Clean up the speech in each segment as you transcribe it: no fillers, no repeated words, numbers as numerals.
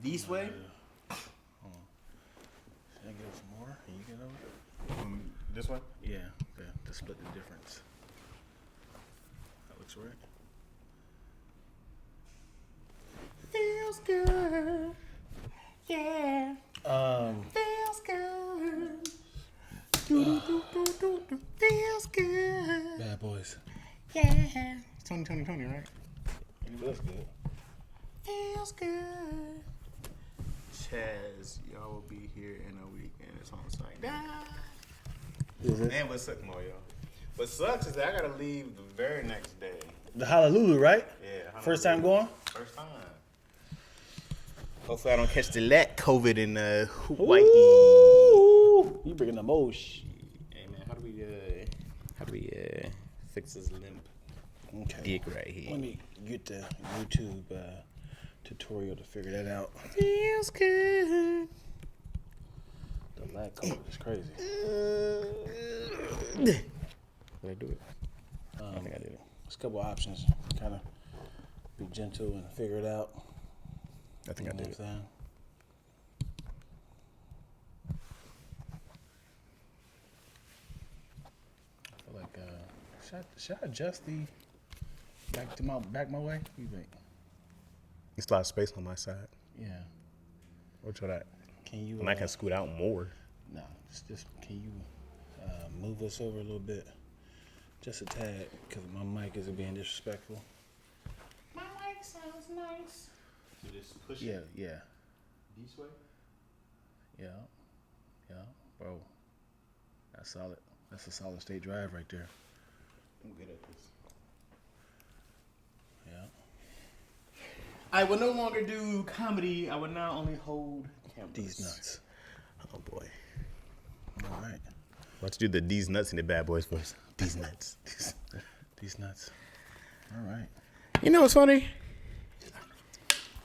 This way? Hold on. Should I get some more? Can you get over? This way? Yeah, to split the difference. That looks right. Feels good. Yeah. Feels good. Feels good. Bad Boys. Yeah. It's 2020, right? Feels good. Feels good. Chaz, y'all will be here in a week and it's on site. Is it? And what sucks more, y'all? What sucks is that I gotta leave the very next day. The Honolulu, right? Yeah. First time going? First time. Hopefully I don't catch the COVID in Hawaii. Ooh, you bringing the most. Hey man, how do we fix this limp dick right here? Let me get the YouTube tutorial to figure that out. Feels good. The lag code is crazy. Did I do it? I think I did it. There's a couple options. Kind of be gentle and figure it out. I think I did it. I feel like should I adjust the back my way? What do you think? It's a lot of space on my side. Yeah. What's that? Can you? I can scoot out more. No, just can you move us over a little bit, just a tad, because my mic isn't being disrespectful. My mic sounds nice. So just push Yeah. this way. Yeah, bro. That's solid. That's a solid state drive right there. I'm good at this. Yeah. I will no longer do comedy. I will now only hold cameras. These nuts. Oh boy. All right. Let's do the D's nuts in the Bad Boys voice. These nuts. These nuts. All right. You know what's funny?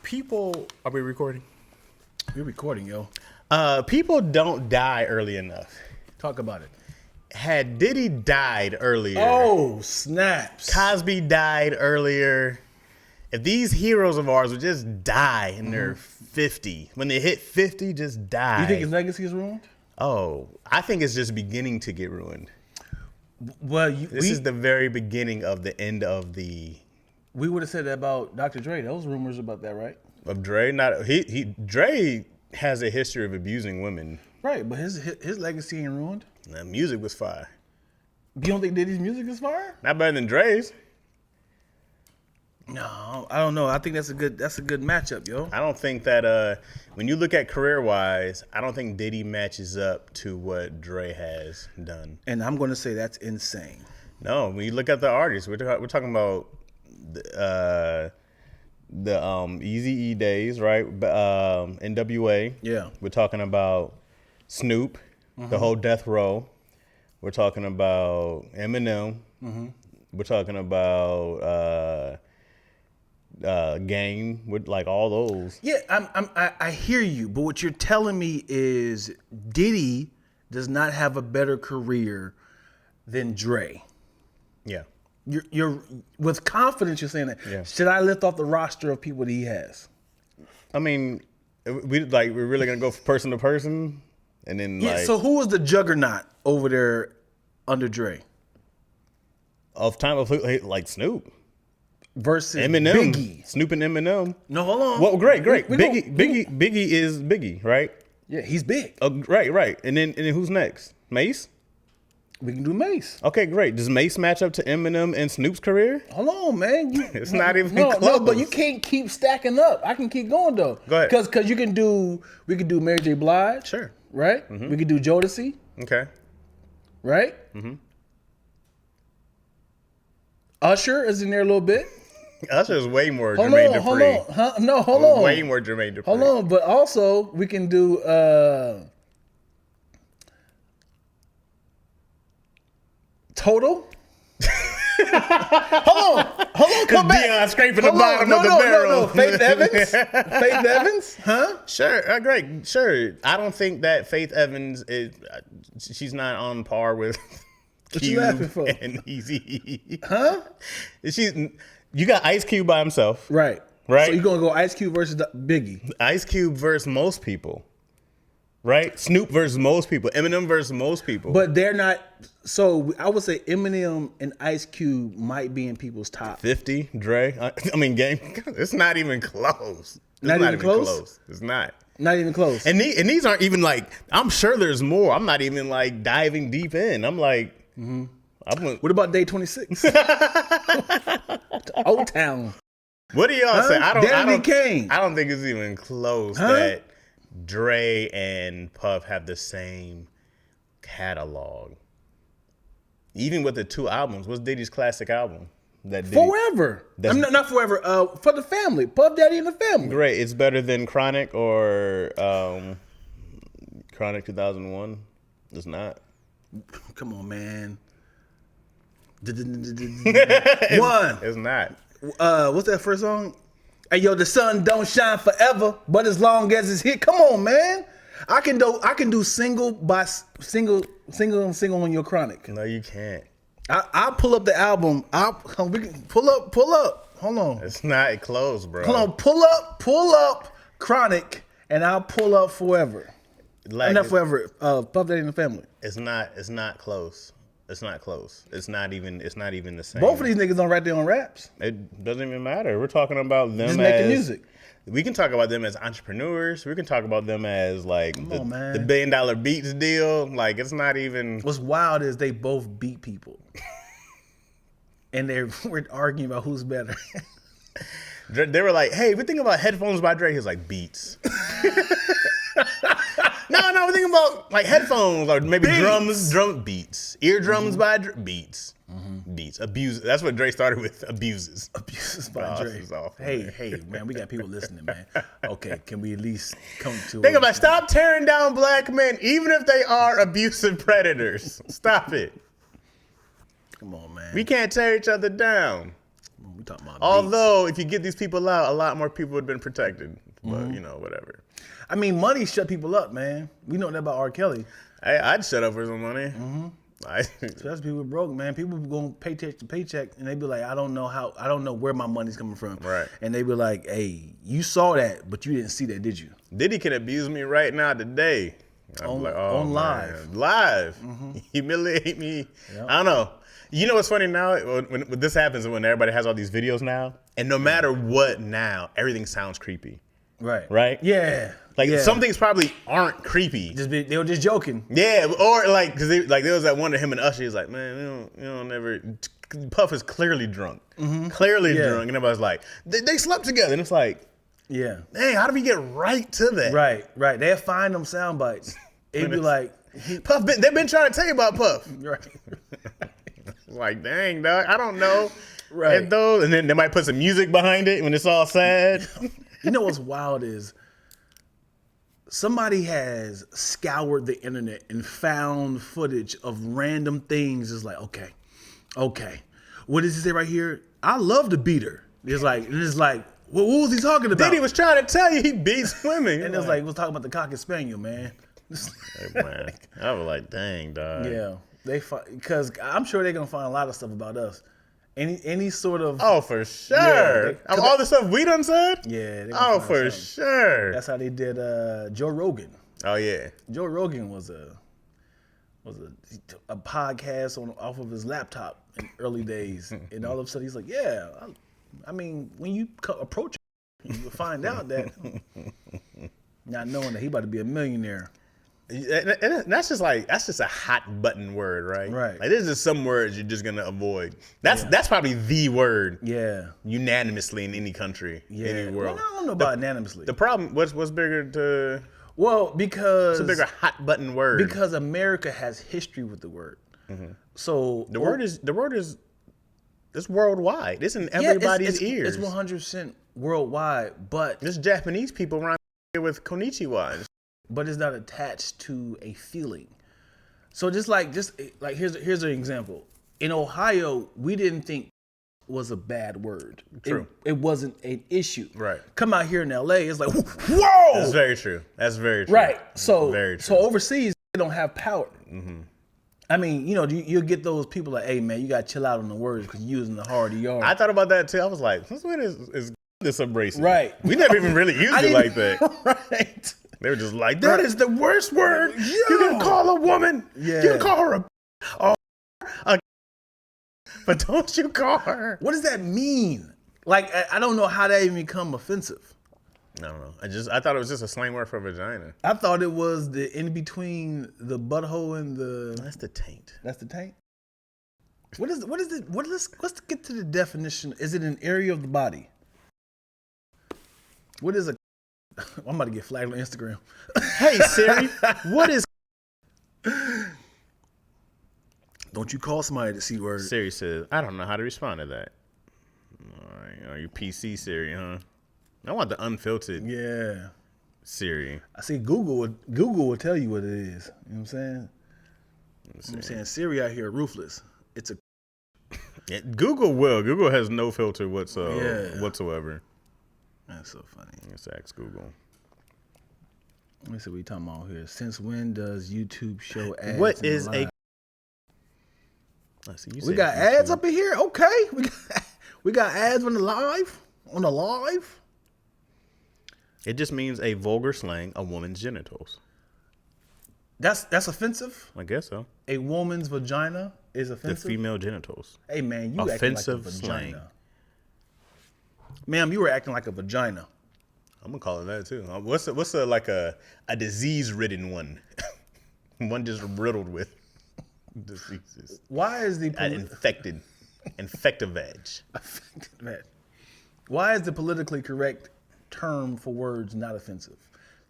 People, are we recording? We're recording, yo. People don't die early enough. Talk about it. Had Diddy died earlier. Oh, snaps. Cosby died earlier. If these heroes of ours would just die in their 50, when they hit 50, just die. You think his legacy is ruined? Oh, I think it's just beginning to get ruined. Well, This is the very beginning of the end of the... We would have said that about Dr. Dre. Those rumors about that, right? Of Dre? Dre has a history of abusing women. Right, but his legacy ain't ruined. Now, music was fire. You don't think Diddy's music is fire? Not better than Dre's. No, I don't know. I think that's a good matchup, yo. I don't think that when you look at career-wise, I don't think Diddy matches up to what Dre has done. And I'm going to say that's insane. No, when you look at the artists, we're talking about the Eazy-E days, right? NWA. Yeah. We're talking about Snoop, the whole Death Row. We're talking about Eminem. We're talking about Game, with like all those. Yeah, I hear you, but what you're telling me is Diddy does not have a better career than Dre. Yeah. You're with confidence. You're saying that. Yeah. Should I lift off the roster of people that he has? I mean, we're really gonna go from person to person, and then So who was the juggernaut over there under Dre of time of like Snoop versus Eminem, Biggie? Snoop and Eminem. No, hold on. Well, great. We Biggie is Biggie, right? Yeah, he's big. Oh, right. And then who's next? Mace. We can do Mace. Okay, great. Does Mace match up to Eminem and Snoop's career? Hold on, man. It's not even close. No, but you close. can't keep stacking up. I can keep going though. Go ahead. Because we could do Mary J. Blige. Sure. Right? We could do Jodeci. Okay. Right? Usher is in there a little bit. Usher's way more Jermaine Dupri. Hold on. Huh? No, hold on. Way more Jermaine Dupri. Hold on, but also we can do Total. Hold on, come back. Deion scraping the bottom of the barrel. No. Faith Evans, huh? Sure, great, sure. I don't think that Faith Evans is. She's not on par with What you laughing for? and Easy. Huh? You got Ice Cube by himself. Right. right? So you're gonna go Ice Cube versus Biggie. Ice Cube versus most people, right? Snoop versus most people. Eminem versus most people. But they're not. So I would say Eminem and Ice Cube might be in people's top. 50, Dre. I mean, game. It's not even close. It's Not even close? It's not. Not even close. And these aren't even like. I'm sure there's more. I'm not even like diving deep in. I'm like. What about Day 26? Old Town. What do y'all say? I don't think it's even close that Dre and Puff have the same catalog. Even with the 2 albums, what's Diddy's classic album? Forever. Not Forever. For the family. Puff Daddy and the Family. Great. It's better than Chronic or Chronic 2001. It's not. Come on, man. One. It's not. What's that first song? Hey, yo, the sun don't shine forever, but as long as it's here. Come on, man. I can do single by single on your Chronic. No, you can't. I'll pull up the album. We can pull up. Hold on. It's not close, bro. Hold on. Pull up Chronic, and I'll pull up Forever. Like, not Forever. Puff Daddy and the Family. It's not close. It's not close. It's not even the same. Both of these niggas don't write their own raps. It doesn't even matter. We're talking about them just as making music. We can talk about them as entrepreneurs. We can talk about them as like the $1 billion beats deal. Like it's not even. What's wild is they both beat people, and we're arguing about who's better. They were like, "Hey, we're thinking about headphones by Dre." He was like, "Beats." No, we're thinking about like headphones or maybe drum beats, eardrums by beats, beats. Abuse. That's what Dre started with. Abuses By Dre. Hey, man, we got people listening, man. Okay, can we at least come to? Think about stop tearing down black men, even if they are abusive predators. Stop it. Come on, man. We can't tear each other down. We talking about. Although, if you get these people out, a lot more people would have been protected. But whatever. I mean, money shut people up, man. We know that about R. Kelly. I'd shut up for some money. Especially people broke, man. People going paycheck to paycheck, and they be like, I don't know where my money's coming from. Right. And they be like, hey, you saw that, but you didn't see that, did you? Diddy can abuse me right now today. On live. Live. Humiliate me. Yep. I don't know. You know what's funny now? When this happens, when everybody has all these videos now, and no matter what now, everything sounds creepy. Right? Yeah. Some things probably aren't creepy. They were just joking. Yeah, or because there was that one of him and Usher. He's like, man, you don't never. Puff is clearly drunk, clearly drunk, and everybody's like, they slept together, and it's like, yeah, dang, how do we get right to that? Right. They'll find them sound bites. It'd be like, Puff. They've been trying to tell you about Puff. Right. Like, dang, dog, I don't know. Right. And then they might put some music behind it when it's all sad. You know what's wild is somebody has scoured the internet and found footage of random things. It's like, okay. What does he say right here? I love to beat her. It's like, what was he talking about? Diddy was trying to tell you he beats women. And it's like, he was talking about the Cocker Spaniel, man. Hey, man. I was like, dang, dog. Yeah. Because I'm sure they're going to find a lot of stuff about us. Any sort of... Oh, for sure. Yeah, all the stuff we done said? Yeah. Oh, for sure. That's how they did Joe Rogan. Oh, yeah. Joe Rogan was a podcast off of his laptop in early days. And all of a sudden he's like, yeah, I mean, when you approach him, you find out that not knowing that he about to be a millionaire. And that's just a hot button word, right? Right. Like there's just some words you're just gonna avoid. That's probably the word. Yeah. Unanimously in any country, any world. Well, I don't know about unanimously. The problem, what's bigger to? Well, because it's a bigger hot button word. Because America has history with the word. So the word is it's worldwide. It's in everybody's ears. It's 100% worldwide, but there's Japanese people around here with konnichiwa. But it's not attached to a feeling. So just like here's an example. In Ohio, we didn't think was a bad word. True. It wasn't an issue. Right. Come out here in LA, it's like, whoa! That's very true. Right. So very true. So overseas, they don't have power. I mean, you'll get those people like, hey man, you gotta chill out on the words because you're using the hard ER. I thought about that too. I was like, this word is this abrasive. Right. We never even really used it like that. Right. They were just like, that is the worst word you can call a woman. Yeah. You can call her a but don't you call her. What does that mean? Like, I don't know how that even become offensive. I don't know. I thought it was just a slang word for vagina. I thought it was the in between the butthole and the. That's the taint. That's the taint. What is it? Let's get to the definition. Is it an area of the body? What is a? I'm about to get flagged on Instagram. Hey Siri, what is? Don't you call somebody the C word? Siri says, I don't know how to respond to that. All right, are you PC Siri, huh? I want the unfiltered Siri. I see Google will tell you what it is. You know what I'm saying? I'm saying Siri out here ruthless. It's a Google will. Google has no filter whatsoever. That's so funny. Let's ask Google. Let me see what we talking about here. Since when does YouTube show ads? What is a? We got ads up in here. Okay, we got ads on the live. It just means a vulgar slang, a woman's genitals. That's offensive. I guess so. A woman's vagina is offensive. The female genitals. Hey man, you offensive acting like a vagina. slang. Ma'am, you were acting like a vagina. I'm gonna call it that too. What's a disease-ridden one? One just riddled with diseases. Why is the infective veg? Affected veg. Why is the politically correct term for words not offensive?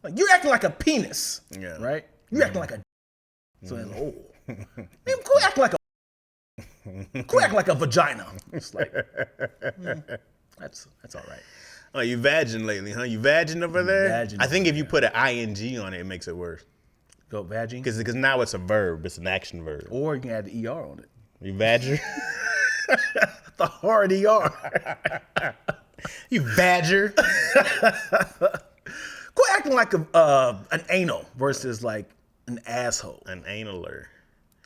Like you're acting like a penis, right? You're acting like a. So man, quit acting like a vagina. It's like that's all right. Oh, you vagging lately, huh? You vagging over there? I think if you put an ing on it, it makes it worse. Go vagging? Because now it's a verb. It's an action verb. Or you can add the ER on it. You badger? The hard ER. You badger. Quit acting like an anal versus like an asshole. An analer.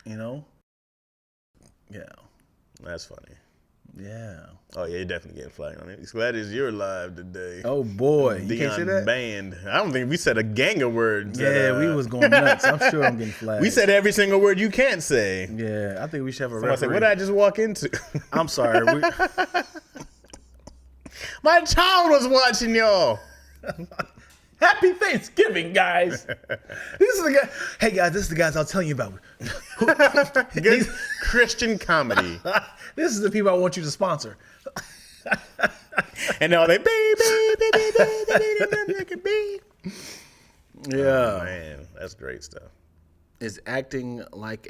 You know? Yeah. That's funny. Yeah. Oh, yeah, you're definitely getting flagged on it. Glad it's your live today. Oh, boy. You can't say that? Banned. I don't think we said a gang of words. Yeah, we was going nuts. I'm sure I'm getting flagged. We said every single word you can't say. Yeah, I think we should have a Someone referee. said, what did I just walk into? I'm sorry. My child was watching y'all. Happy Thanksgiving, guys. This is the guy. Hey, guys, this is the guys I was telling you about. Good Christian comedy. This is the people I want you to sponsor. And all they Yeah. Oh, man, that's great stuff. Is acting like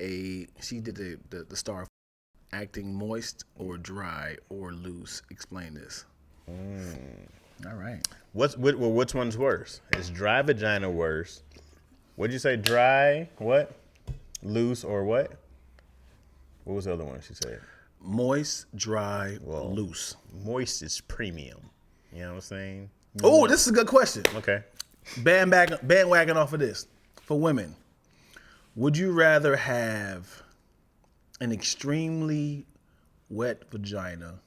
she did the star, acting moist or dry or loose? Explain this. All right. Which one's worse? Is dry vagina worse? What'd you say? Dry, what? Loose or what? What was the other one she said? Moist, dry, loose. Moist is premium. You know what I'm saying? Oh, this is a good question. Okay. Bandwagon off of this. For women, would you rather have an extremely wet vagina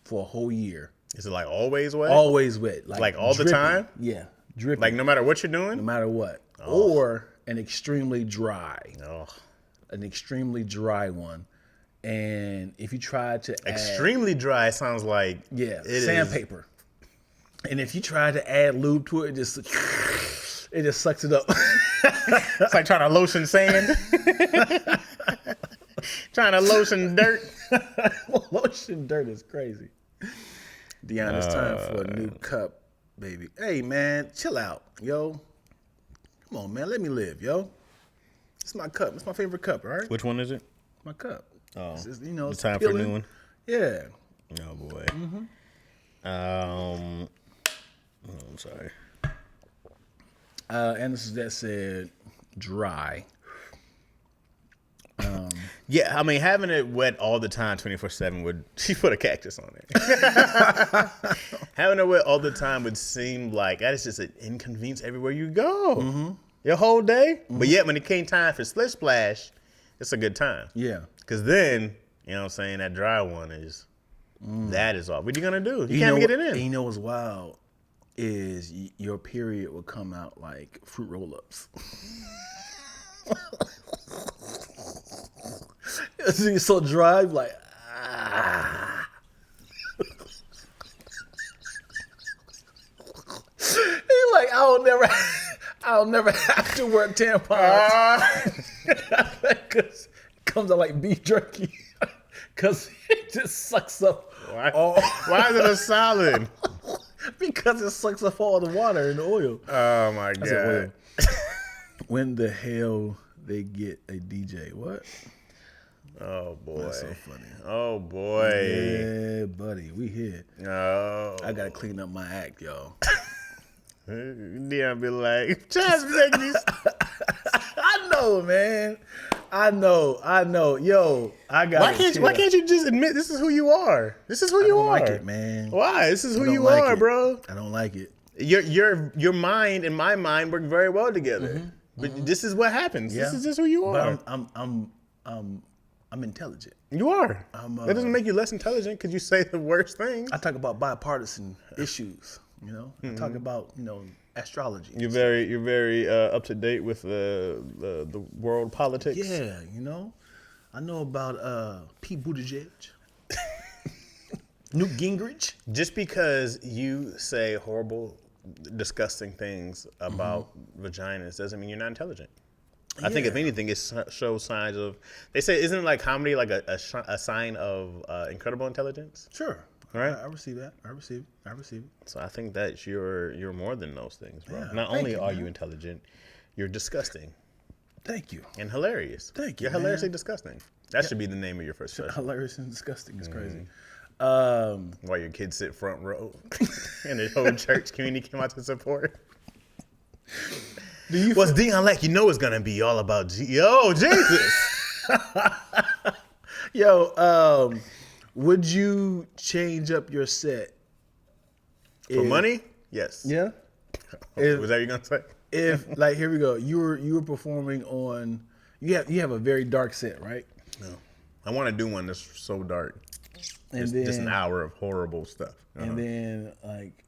for a whole year? Is it like always wet? Always wet. Like all drippy. the time? Yeah. Drippy. Like no matter what you're doing? No matter what. Oh. Or an extremely dry. Oh. An extremely dry one. And if you try to extremely dry sounds like sandpaper. And if you try to add lube to it, it just sucks it up. It's like trying to lotion sand. Trying to lotion dirt. Lotion dirt is crazy. Deanna, it's time for a new cup, baby. Hey, man, chill out, yo. Come on, man, let me live, yo. It's my cup. It's my favorite cup, all right? Which one is it? My cup. Oh, it's it's time for a new one? Yeah. Oh, boy. Mm-hmm. I'm sorry. And this is that said dry. Yeah, I mean, having it wet all the time, 24/7 would. She put a cactus on it. Having it wet all the time would seem like that is just an inconvenience everywhere you go. Mm-hmm. Your whole day. Mm-hmm. But yet, when it came time for Split Splash, it's a good time. Yeah. Because then, you know what I'm saying, that dry one is. That is all. What are you going to do? You can't get it in. And you know what's wild is your period will come out like fruit roll-ups. You're so dry, like, ah. You're like, I'll never have to wear tampons. Because it comes out like beef jerky. Because it just sucks up. Why is it a solid? Because it sucks up all the water and the oil. Oh my God. When the hell they get a DJ? What? Oh boy. That's so funny. Oh boy. Yeah, buddy. We here. Oh. I gotta clean up my act, y'all. Dion be like, just make me. I know, man. I know. Yo, I got. Why can't you just admit this is who you are? This is who you are. I don't like it, man. Why? This is who you are, bro. I don't like it. Your mind and my mind work very well together. But this is what happens. Yeah. This is just who you are. But I'm intelligent. You are. That doesn't make you less intelligent because you say the worst things. I talk about bipartisan issues. You know, I talk about astrology. You're very up to date with the world politics. Yeah, I know about Pete Buttigieg, Newt Gingrich. Just because you say horrible, disgusting things about vaginas doesn't mean you're not intelligent. I think if anything, it shows signs of. They say, isn't it like comedy like a sign of incredible intelligence? Sure. Right. I receive that. I receive it. So I think that you're more than those things, bro. Yeah, Not only are you intelligent, you're disgusting. Thank you. And hilarious. Thank you. You're hilariously disgusting. That should be the name of your first special. Hilarious and disgusting is crazy. While your kids sit front row and the whole church community came out to support. What's Dion like? It's gonna be all about Jesus. Yo, would you change up your set for money? Yes. Yeah. Was that what you're gonna say? If here we go, you were performing on. You have a very dark set, right? No, I want to do one that's so dark. And just an hour of horrible stuff. And then like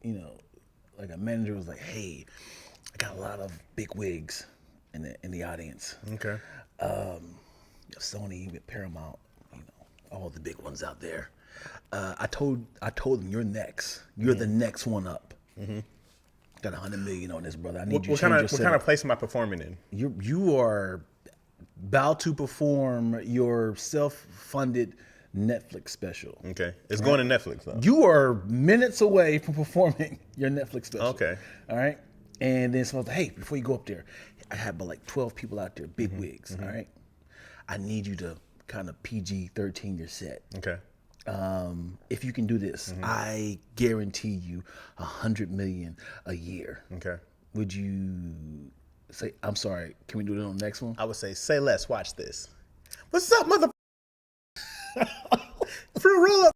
a manager was like, "Hey, I got a lot of big wigs in the audience. Okay. Sony, Paramount, all the big ones out there. I told them you're next. You're the next one up. Got $100 million on this, brother. I need you to change your setup. What kind of place am I performing in? You are about to perform your self-funded Netflix special. Okay. It's going to Netflix, though. You are minutes away from performing your Netflix special. Okay. All right. And then someone's like, hey, before you go up there, I have about like 12 people out there, big wigs. All right. I need you to kind of PG-13 your set. Okay. If you can do this, I guarantee you $100 million a year. Okay. Would you say, I'm sorry, can we do it on the next one? I would say less. Watch this. What's up, mother? Fruit roll up.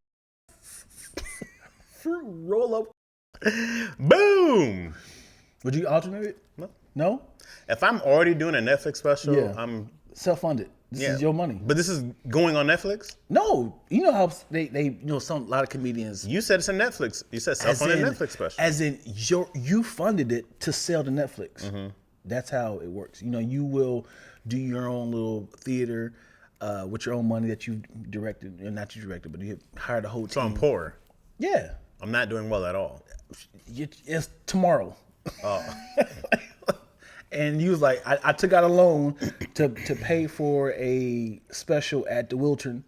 Fruit roll up. Boom. Would you alternate it? No? If I'm already doing a Netflix special, I'm self-funded. This is your money. But this is going on Netflix? No. You know how they a lot of comedians. You said it's a Netflix. You said self-funded Netflix special. As in you funded it to sell to Netflix. That's how it works. You will do your own little theater with your own money that you directed, or not you directed, but you hired a whole team. So I'm poor. Yeah. I'm not doing well at all. It's tomorrow. Oh. And you was like, I took out a loan to pay for a special at the Wiltern.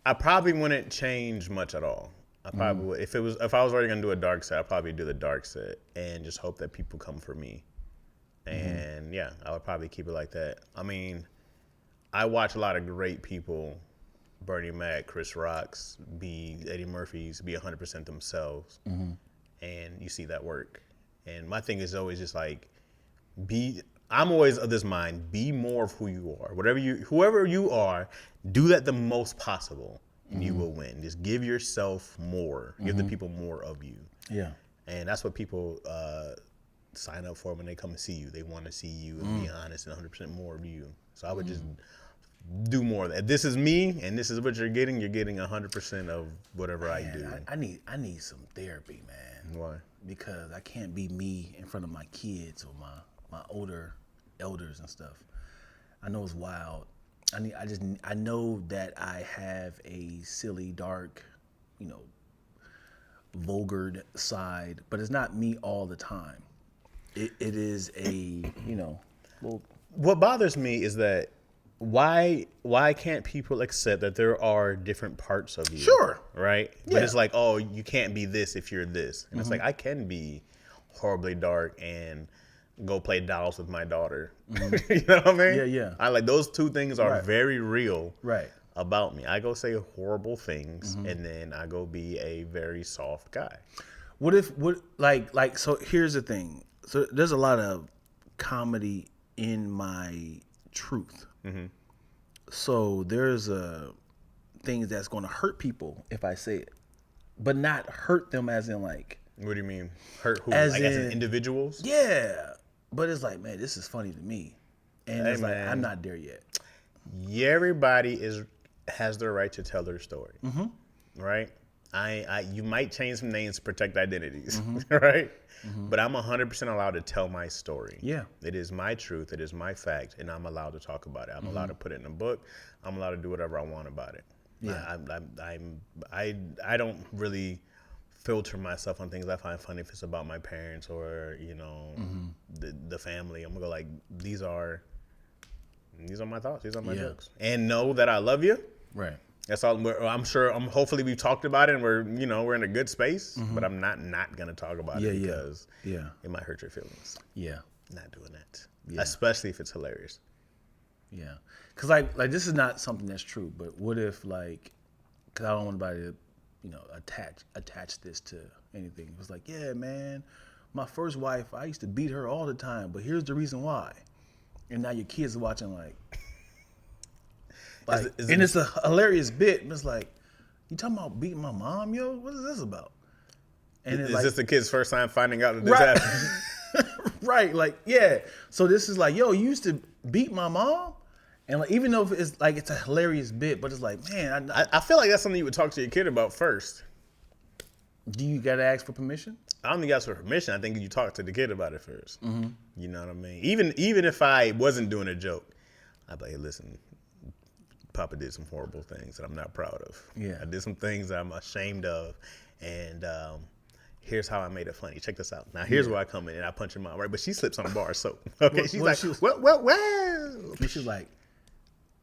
I probably wouldn't change much at all. I probably would. If I was already gonna do a dark set, I'd probably do the dark set and just hope that people come for me. And yeah, I would probably keep it like that. I mean, I watch a lot of great people, Bernie Mac, Chris Rocks, Eddie Murphy's, be 100% themselves. And you see that work. And my thing is always just like, I'm always of this mind, be more of who you are. Whoever you are, do that the most possible and you will win. Just give yourself more. Give the people more of you. Yeah. And that's what people sign up for when they come and see you. They want to see you and be honest and 100% more of you. So I would just do more of that. If this is me and this is what you're getting 100% of whatever I do. I need some therapy, man. Why? Because I can't be me in front of my kids or my older elders and stuff. I know it's wild. I know that I have a silly, dark, vulgar side, but it's not me all the time. It is a, well. What bothers me is that why can't people accept that there are different parts of you? Sure. Right? Yeah. But it's like, oh, you can't be this if you're this. And it's like, I can be horribly dark and go play dolls with my daughter. You know what I mean? Yeah. I like those two things are very real about me. I go say horrible things and then I go be a very soft guy. So here's the thing. So there's a lot of comedy in my truth. So there's things that's going to hurt people if I say it, but not hurt them as in like. What do you mean? Hurt who? As in individuals? Yeah. But it's like, man, this is funny to me. And it's like, I'm not there yet. Yeah, everybody has their right to tell their story. Right? You might change some names to protect identities. Right? But I'm 100% allowed to tell my story. Yeah. It is my truth. It is my fact. And I'm allowed to talk about it. I'm allowed to put it in a book. I'm allowed to do whatever I want about it. Yeah. I don't really filter myself on things I find funny if it's about my parents or the family. I'm gonna go like, these are my thoughts, these are my jokes, and know that I love you. Right. That's all. Hopefully we've talked about it and we're in a good space. But I'm not gonna talk about it because it might hurt your feelings. Yeah. Not doing that. Yeah. Especially if it's hilarious. Yeah. Cause like this is not something that's true. But what if cause I don't want anybody to attach this to anything. It was like, yeah, man, my first wife, I used to beat her all the time, but here's the reason why. And now your kids are watching and it's a hilarious bit. And it's like, you talking about beating my mom, yo? What is this about? And is this the kid's first time finding out that this happened? Right, like, yeah. So this is like, yo, you used to beat my mom? And like, even though it's a hilarious bit, but it's like, man, I feel like that's something you would talk to your kid about first. Do you gotta ask for permission? I don't think you ask for permission. I think you talk to the kid about it first. You know what I mean? Even if I wasn't doing a joke, I'd be like, hey, listen, Papa did some horrible things that I'm not proud of. Yeah, I did some things that I'm ashamed of, and here's how I made it funny. Check this out. Now here's where I come in and I punch him out, right? But she slips on the bar, so okay. She's like, well. She's like,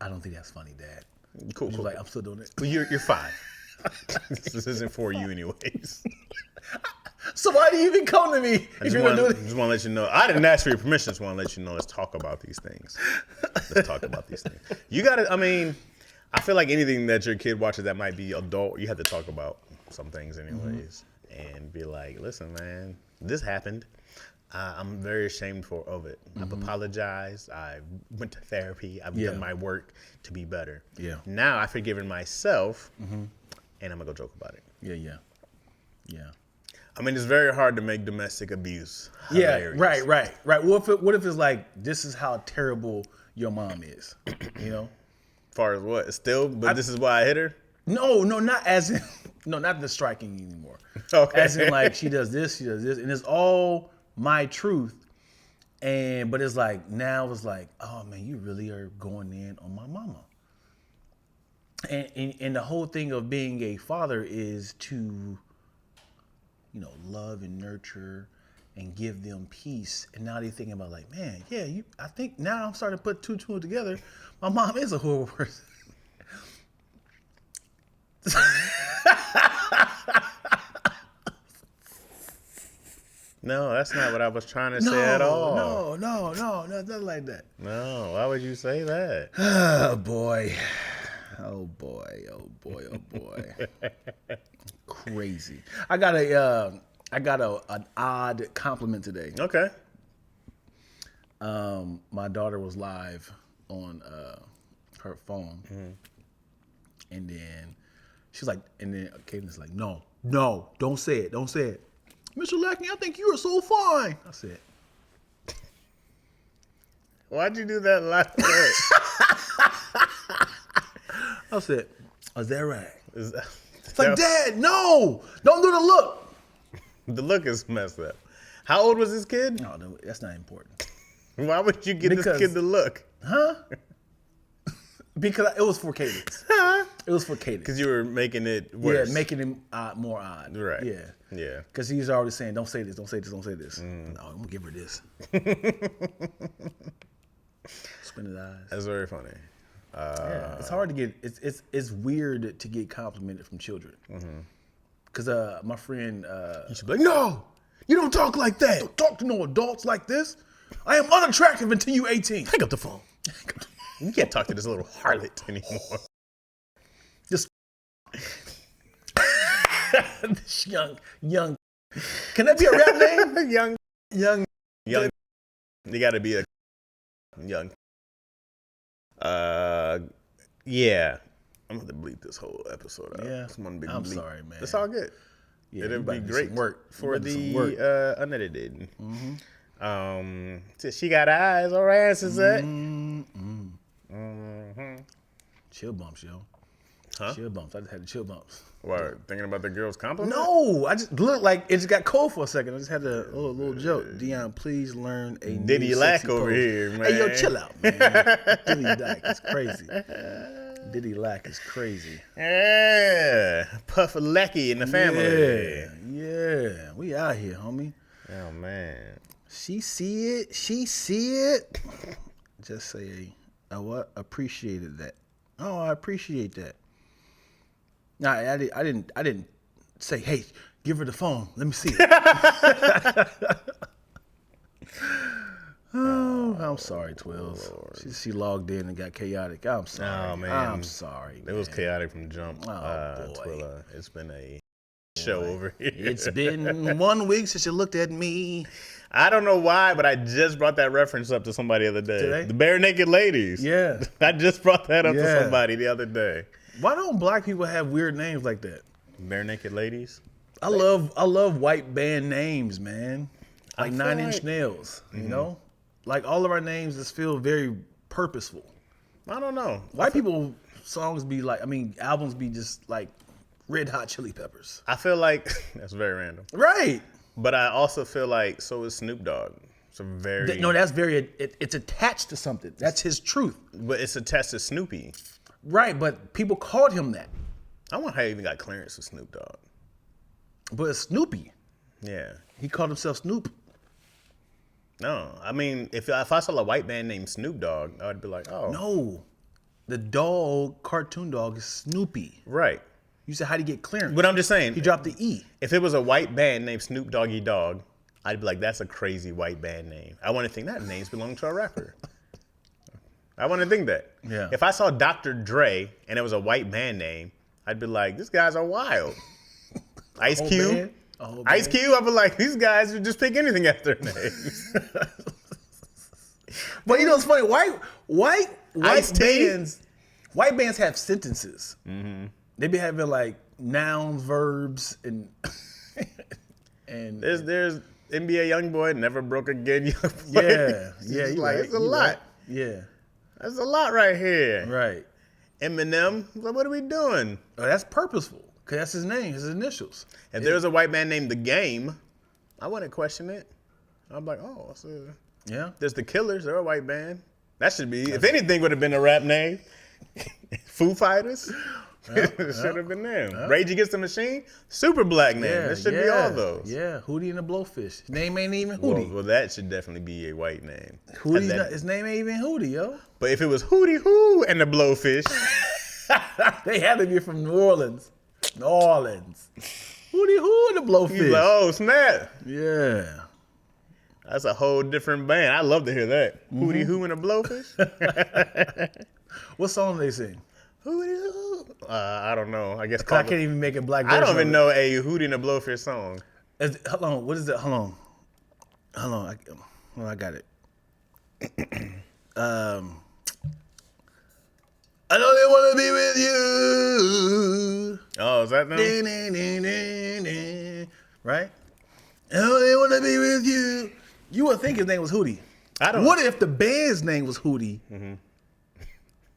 I don't think that's funny, Dad. Cool. Like, I'm still doing it. Well, you're 5. This isn't for you anyways. So why do you even come to me if you're going to do it? I just want to let you know. I didn't ask for your permission. I just want to let you know. Let's talk about these things. You got to, I feel like anything that your kid watches that might be adult, you have to talk about some things anyways. And be like, listen, man, this happened. I'm very ashamed of it. I've apologized. I went to therapy. I've done my work to be better. Yeah. Now I've forgiven myself, and I'm going to go joke about it. Yeah. It's very hard to make domestic abuse hilarious. Yeah, right. What if it's like, this is how terrible your mom is, As far as what? This is why I hit her? No, not as in, not the striking anymore. Okay. As in like, she does this, and it's all my truth. But it's like, now it's like, oh man, you really are going in on my mama. And the whole thing of being a father is to, love and nurture and give them peace. And now they're thinking about like, man, yeah, I think now I'm starting to put two together. My mom is a horrible person. No, that's not what I was trying to say at all. No, nothing like that. No, why would you say that? Oh boy. Crazy. I got an odd compliment today. Okay. My daughter was live on her phone, and then she's like, Caden's like, no, don't say it, Mr. Lackney, I think you are so fine. I said, why'd you do that last word? I said, "Is that right?" It's like, Dad, no, don't do the look. The look is messed up. How old was this kid? No, that's not important. Why would you give this kid the look? Huh? Because it was for cadence. It was for cadence. Because you were making it worse. Yeah, making him more odd. Right. Yeah. Yeah. Because he's already saying, don't say this, don't say this, don't say this. No, I'm going to give her this. Spin his eyes. That's very funny. Yeah, it's hard to get, it's weird to get complimented from children. Because my friend... you should be like, no, you don't talk like that. Don't talk to no adults like this. I am unattractive until you're 18. Hang up the phone. You can't talk to this little harlot anymore. This young. Can that be a rap name? young. You got to be a young. Yeah. I'm going to bleep this whole episode out. Yeah. I'm sorry, man. It's all good. Yeah, it'll be great work for the unedited. So she got eyes, all right, answers that. Chill bumps, yo. Huh? Chill bumps. I just had the chill bumps. What, thinking about the girl's compliment? No, I just looked like it just got cold for a second. I just had a little joke. Dion, please learn a Diddy lack over here, man. Hey, yo, chill out, man. Diddy lack is crazy. Diddy lack is crazy. Yeah, Puff Lecky in the family. Yeah. We out here, homie. Oh, man. She see it. Just say, what? Appreciated that. Oh, I appreciate that. No, I didn't say, hey, give her the phone. Let me see it. Oh, I'm sorry, Twills. She logged in and got chaotic. I'm sorry. Oh, man. I'm sorry. It was chaotic from the jump. Oh, boy. Twilla. It's been a show over here. It's been 1 week since you looked at me. I don't know why, but I just brought that reference up to somebody the other day. Today? The Bare Naked Ladies. Yeah. I just brought that up to somebody the other day. Why don't black people have weird names like that? Bare Naked Ladies? I love white band names, man. Like 9 Inch Nails, you know? Like all of our names just feel very purposeful. I don't know. White people songs be like, albums be just like Red Hot Chili Peppers. I feel like, that's very random. Right. But I also feel like so is Snoop Dogg. It's a very... No, that's very, it's attached to something. That's his truth. But it's attached to Snoopy. Right, but people called him that. I wonder how he even got clearance with Snoop Dogg. But it's Snoopy. Yeah. He called himself Snoop. No, I mean, if I saw a white man named Snoop Dogg, I would be like, oh. No. The dog, cartoon dog, is Snoopy. Right. You said, how'd he get clearance? But I'm just saying. He dropped the E. If it was a white band named Snoop Doggy Dogg, I'd be like, that's a crazy white band name. I want to think that names belong to a rapper. I want to think that. Yeah. If I saw Dr. Dre and it was a white band name, I'd be like, these guys are wild. Ice Cube. Ice Cube, I'd be like, these guys would just pick anything after their names. But you know what's funny? White bands have sentences. Mm-hmm. They be having like nouns, verbs, and there's NBA YoungBoy, never broke again. Yeah, it's like it's a lot. Right. Yeah, that's a lot right here. Right. Eminem, what are we doing? Oh, that's purposeful because that's his name, his initials. If there was a white man named The Game, I wouldn't question it. I'm like, oh, yeah. There's the Killers. They're a white band. That should be, if anything, would have been a rap name. Foo Fighters. It should have been them. Rage Against the Machine, super black name. It should be all those. Yeah, Hootie and the Blowfish. His name ain't even Hootie. Well, that should definitely be a white name. His name ain't even Hootie, yo. But if it was Hootie Hoo and the Blowfish, they had to be from New Orleans. New Orleans. Hootie Hoo and the Blowfish. He's like, oh snap. Yeah. That's a whole different band. I love to hear that. Mm-hmm. Hootie Hoo and the Blowfish. What song do they sing? I don't know. I guess I can't even make a black version. I don't even know a Hootie and the Blowfish song. Hold on. What is that? Hold on. I got it. I know they want to be with you. Oh, is that them? Right? I know they want to be with you. You would think his name was Hootie. I don't. What if the band's name was Hootie? Mm-hmm.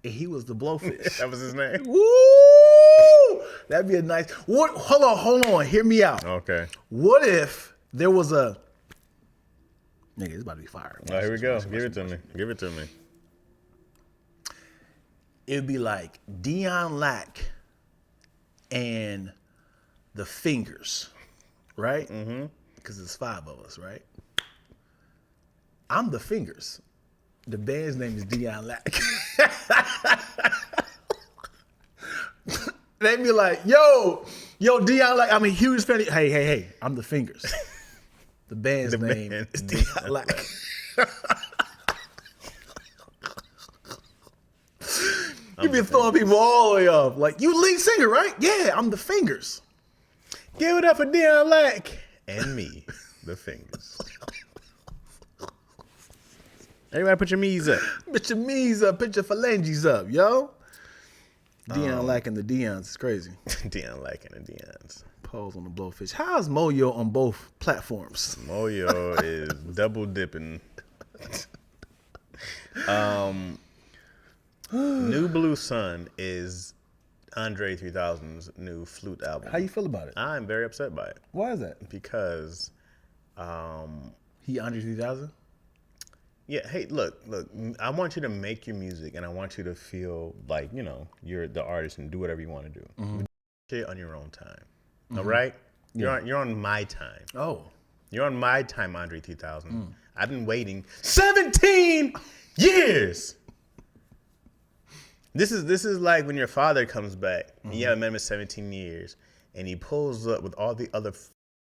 and he was the blowfish. That was his name? Woo! That'd be a nice... What? Hold on. Hear me out. Okay. What if there was a... Nigga, it's about to be fire. Oh, here we go. Give it to me. It'd be like Dion Lack and the Fingers, right? Mm-hmm. Because it's 5 of us, right? I'm the Fingers. The band's name is Dion Lack. They'd be like, yo, Dion Lack, I'm a huge fan. Hey, I'm the Fingers. The band's name is Dion Lack. You be throwing people all the way off. Like, you lead singer, right? Yeah, I'm the Fingers. Give it up for Dion Lack and me, the Fingers. Everybody put your me's up. Put your me's up. Put your phalanges up, yo. Dion Lack and the Dions is crazy. Dion Lack and the Dions. Pause on the Blowfish. How's Moyo on both platforms? Moyo is double dipping. New Blue Sun is Andre 3000's new flute album. How you feel about it? I'm very upset by it. Why is that? Because he Andre 3000? Yeah, hey, look, I want you to make your music and I want you to feel like, you're the artist and do whatever you want to do. Mm-hmm. Shit on your own time. Mm-hmm. All right? Yeah. You're on my time. Oh. You're on my time, Andre 3000. Mm. I've been waiting 17 years. This is like when your father comes back and you haven't met him in 17 years and he pulls up with all the other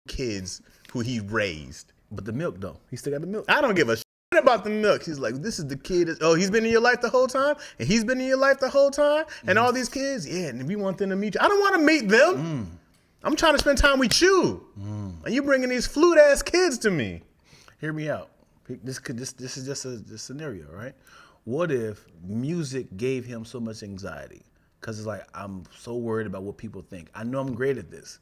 kids who he raised. But the milk, though. He still got the milk. I don't give a shit about the milk. He's like, this is the kid. He's been in your life the whole time? And he's been in your life the whole time? And all these kids? Yeah, and we want them to meet you. I don't want to meet them. I'm trying to spend time with you. And you bringing these flute-ass kids to me. Hear me out. This is just a scenario, right? What if music gave him so much anxiety? Because it's like, I'm so worried about what people think. I know I'm great at this,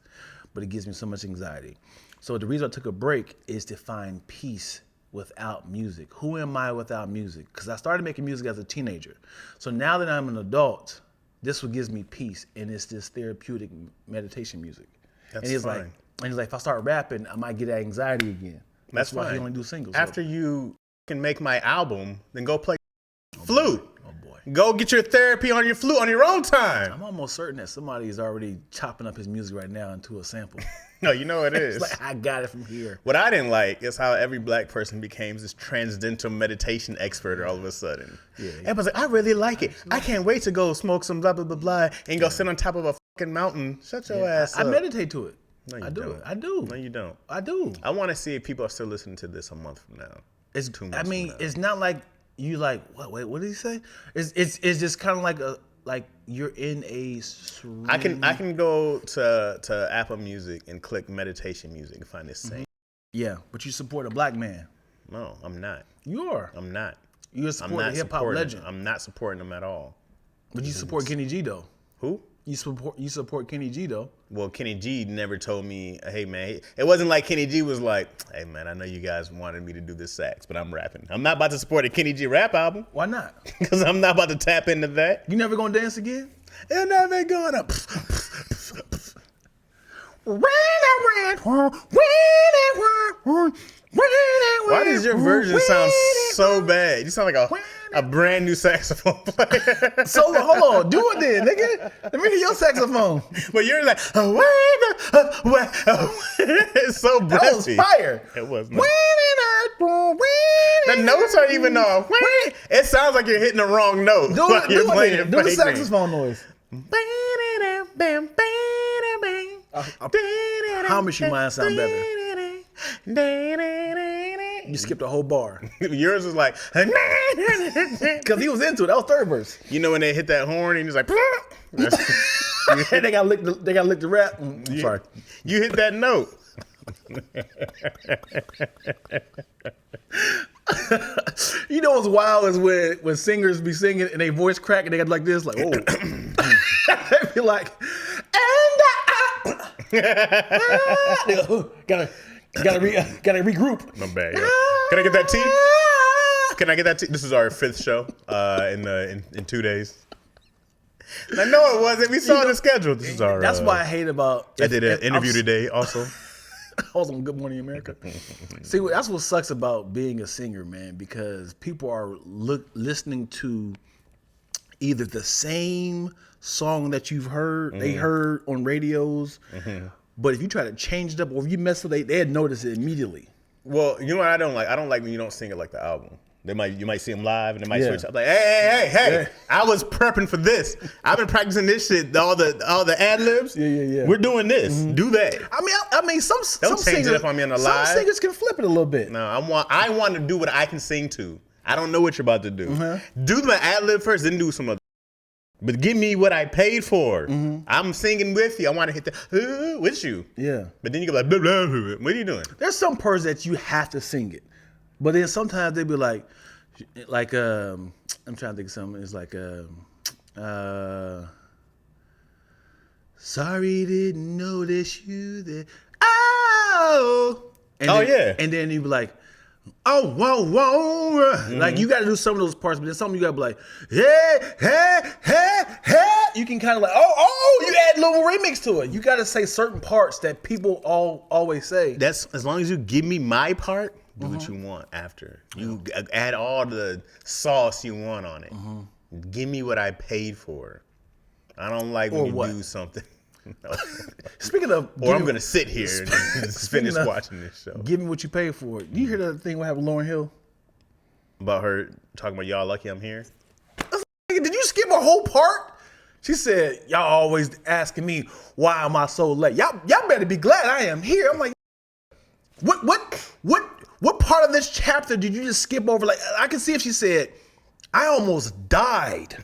but it gives me so much anxiety. So the reason I took a break is to find peace without music. Who am I without music? Because I started making music as a teenager. So now that I'm an adult, this what gives me peace, and it's this therapeutic meditation music. That's and he's fine. Like, if I start rapping, I might get anxiety again. That's why fine. he only do singles. After you can make my album, then go play flute. Oh boy. Go get your therapy on your flute on your own time. I'm almost certain that somebody is already chopping up his music right now into a sample. No, you know it is. It's like, I got it from here. What I didn't like is how every black person became this transcendental meditation expert all of a sudden. Yeah. Everybody's like, I really like it. I can't wait to go smoke some blah, blah, blah, blah, and go sit on top of a fucking mountain. Shut your ass up. I meditate to it. No, you I do don't. it. I do. No, you don't. I do. I want to see if people are still listening to this a month from now. It's 2 months from now. It's not like you like, what did he say? It's just kind of like you're in a serene... I can go to Apple Music and click meditation music and find this same. Yeah, but you support a black man. No, I'm not. You are. I'm not. You're supporting a hip hop legend. I'm not supporting them at all. But you support Kenny G though. Who? You support Kenny G though. Well, Kenny G never told me, hey man, it wasn't like Kenny G was like, hey man, I know you guys wanted me to do this sax, but I'm rapping. I'm not about to support a Kenny G rap album. Why not? Because I'm not about to tap into that. You never gonna dance again? You're never gonna. Why does your version sound so bad? You sound like a brand new saxophone player. Solo, hold on, do it then, nigga. Let me hear your saxophone. But you're like, it's so breathy. That was fire. It was. The notes are even off. It sounds like you're hitting the wrong note. Do the saxophone noise. How much you mind sound better? You skipped a whole bar. Yours was like, because he was into it. That was third verse. You know when they hit that horn and he's like, they got lick the rap. I'm sorry. You hit that note. You know what's wild is when singers be singing and they voice crack and they got like this, like, oh. They be like, gotta regroup. My bad, yo. Can I get that tea? Can I get that? This is our 5th show in 2 days. I know it wasn't. We saw the schedule. This is our. That's why I hate about. I did an interview today also. I was on Good Morning America. See, that's what sucks about being a singer, man, because people are listening to either the same song that you've heard, they heard on radios, but if you try to change it up or if you mess with it, they'd notice it immediately. Well, you know what I don't like? I don't like when you don't sing it like the album. You might see them live and they might switch up. Like, hey! I was prepping for this. I've been practicing this shit. All the ad libs. Yeah. We're doing this. Do that. I mean, some don't change singers, it up on me on the live. Some singers can flip it a little bit. No, I want to do what I can sing to. I don't know what you're about to do. Do the ad lib first, then do some other. But give me what I paid for. I'm singing with you. I want to hit the with you. Yeah. But then you go like, blah, blah, blah. What are you doing? There's some parts that you have to sing it. But then sometimes they be like I'm trying to think of something. It's like sorry, didn't notice you there. Oh, and then you be like, oh, whoa. Like you got to do some of those parts, but then some you got to be like, hey. You can kind of like, you add a little remix to it. You got to say certain parts that people always say. That's as long as you give me my part. Do what you want after. You add all the sauce you want on it. Give me what I paid for. I don't like when you do something. No. Speaking of, or I'm going to sit here and finish watching this show. Give me what you paid for. You hear that thing what happened with Lauryn Hill? About her talking about y'all lucky I'm here? Did you skip a whole part? She said, y'all always asking me, why am I so late? Y'all better be glad I am here. I'm like, what part of this chapter did you just skip over? Like, I can see if she said, I almost died.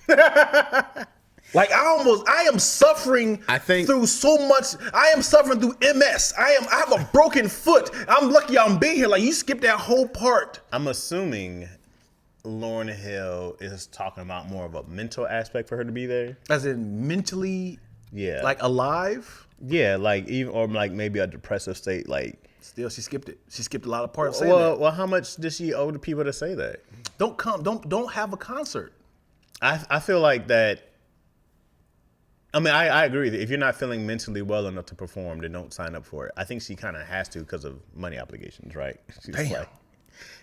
Like I am suffering through so much. I am suffering through MS. I have a broken foot. I'm lucky I'm being here. Like you skipped that whole part. I'm assuming Lauryn Hill is talking about more of a mental aspect for her to be there. As in mentally, like alive? Yeah, like even or like maybe a depressive state, like still she skipped it. She skipped a lot of parts. Well, how much does she owe the people to say that? Don't have a concert. I feel like that. I mean, I agree that if you're not feeling mentally well enough to perform, then don't sign up for it. I think she kind of has to because of money obligations, right? She's Damn.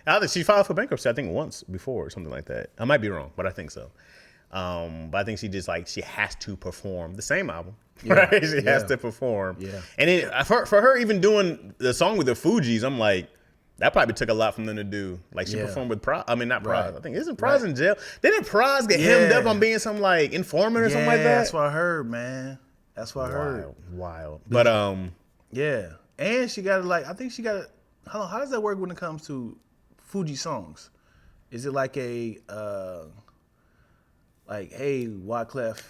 Like, she filed for bankruptcy, I think, once before or something like that. I might be wrong, but I think so. But I think she just she has to perform the same album, right? She has to perform. Yeah. And then for her even doing the song with the Fugees, I'm like, that probably took a lot from them to do. Like she performed with Praz. I mean, not Praz. Right. I think isn't Praz in jail? Didn't Praz get hemmed up on being some like informant or something like that? That's what I heard, man. That's what I heard. Wild. But yeah. And she got I think she got how does that work when it comes to Fuji songs? Is it like a hey, Wyclef,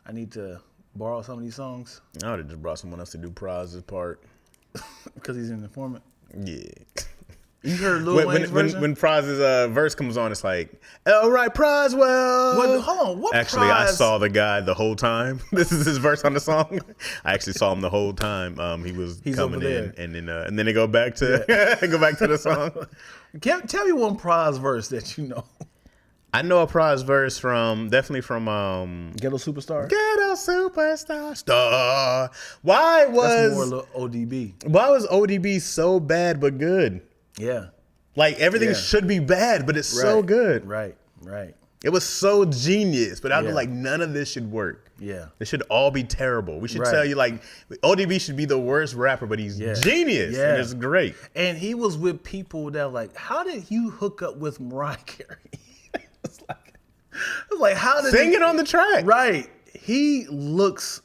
I need to borrow some of these songs? I would have just brought someone else to do Praz's part. Because he's an informant? Yeah. You heard Lil Wayne's version? When Praz's verse comes on, it's like, all right, Praz, well. Hold on, what Actually, Praz? I saw the guy the whole time. This is his verse on the song. I actually saw him the whole time. He's coming in, and then they go back to the song. Tell me one Praz verse that you know. I know a Praz verse definitely from Ghetto Superstar. Ghetto Superstar. Why was that's more ODB? Why was ODB so bad but good? Yeah, like everything should be bad, but it's so good. Right. It was so genius, but I was like, none of this should work. Yeah, it should all be terrible. We should tell you like ODB should be the worst rapper, but he's genius and it's great. And he was with people that were like, how did you hook up with Mariah Carey? It's like how did sing it on the track? Right. He looks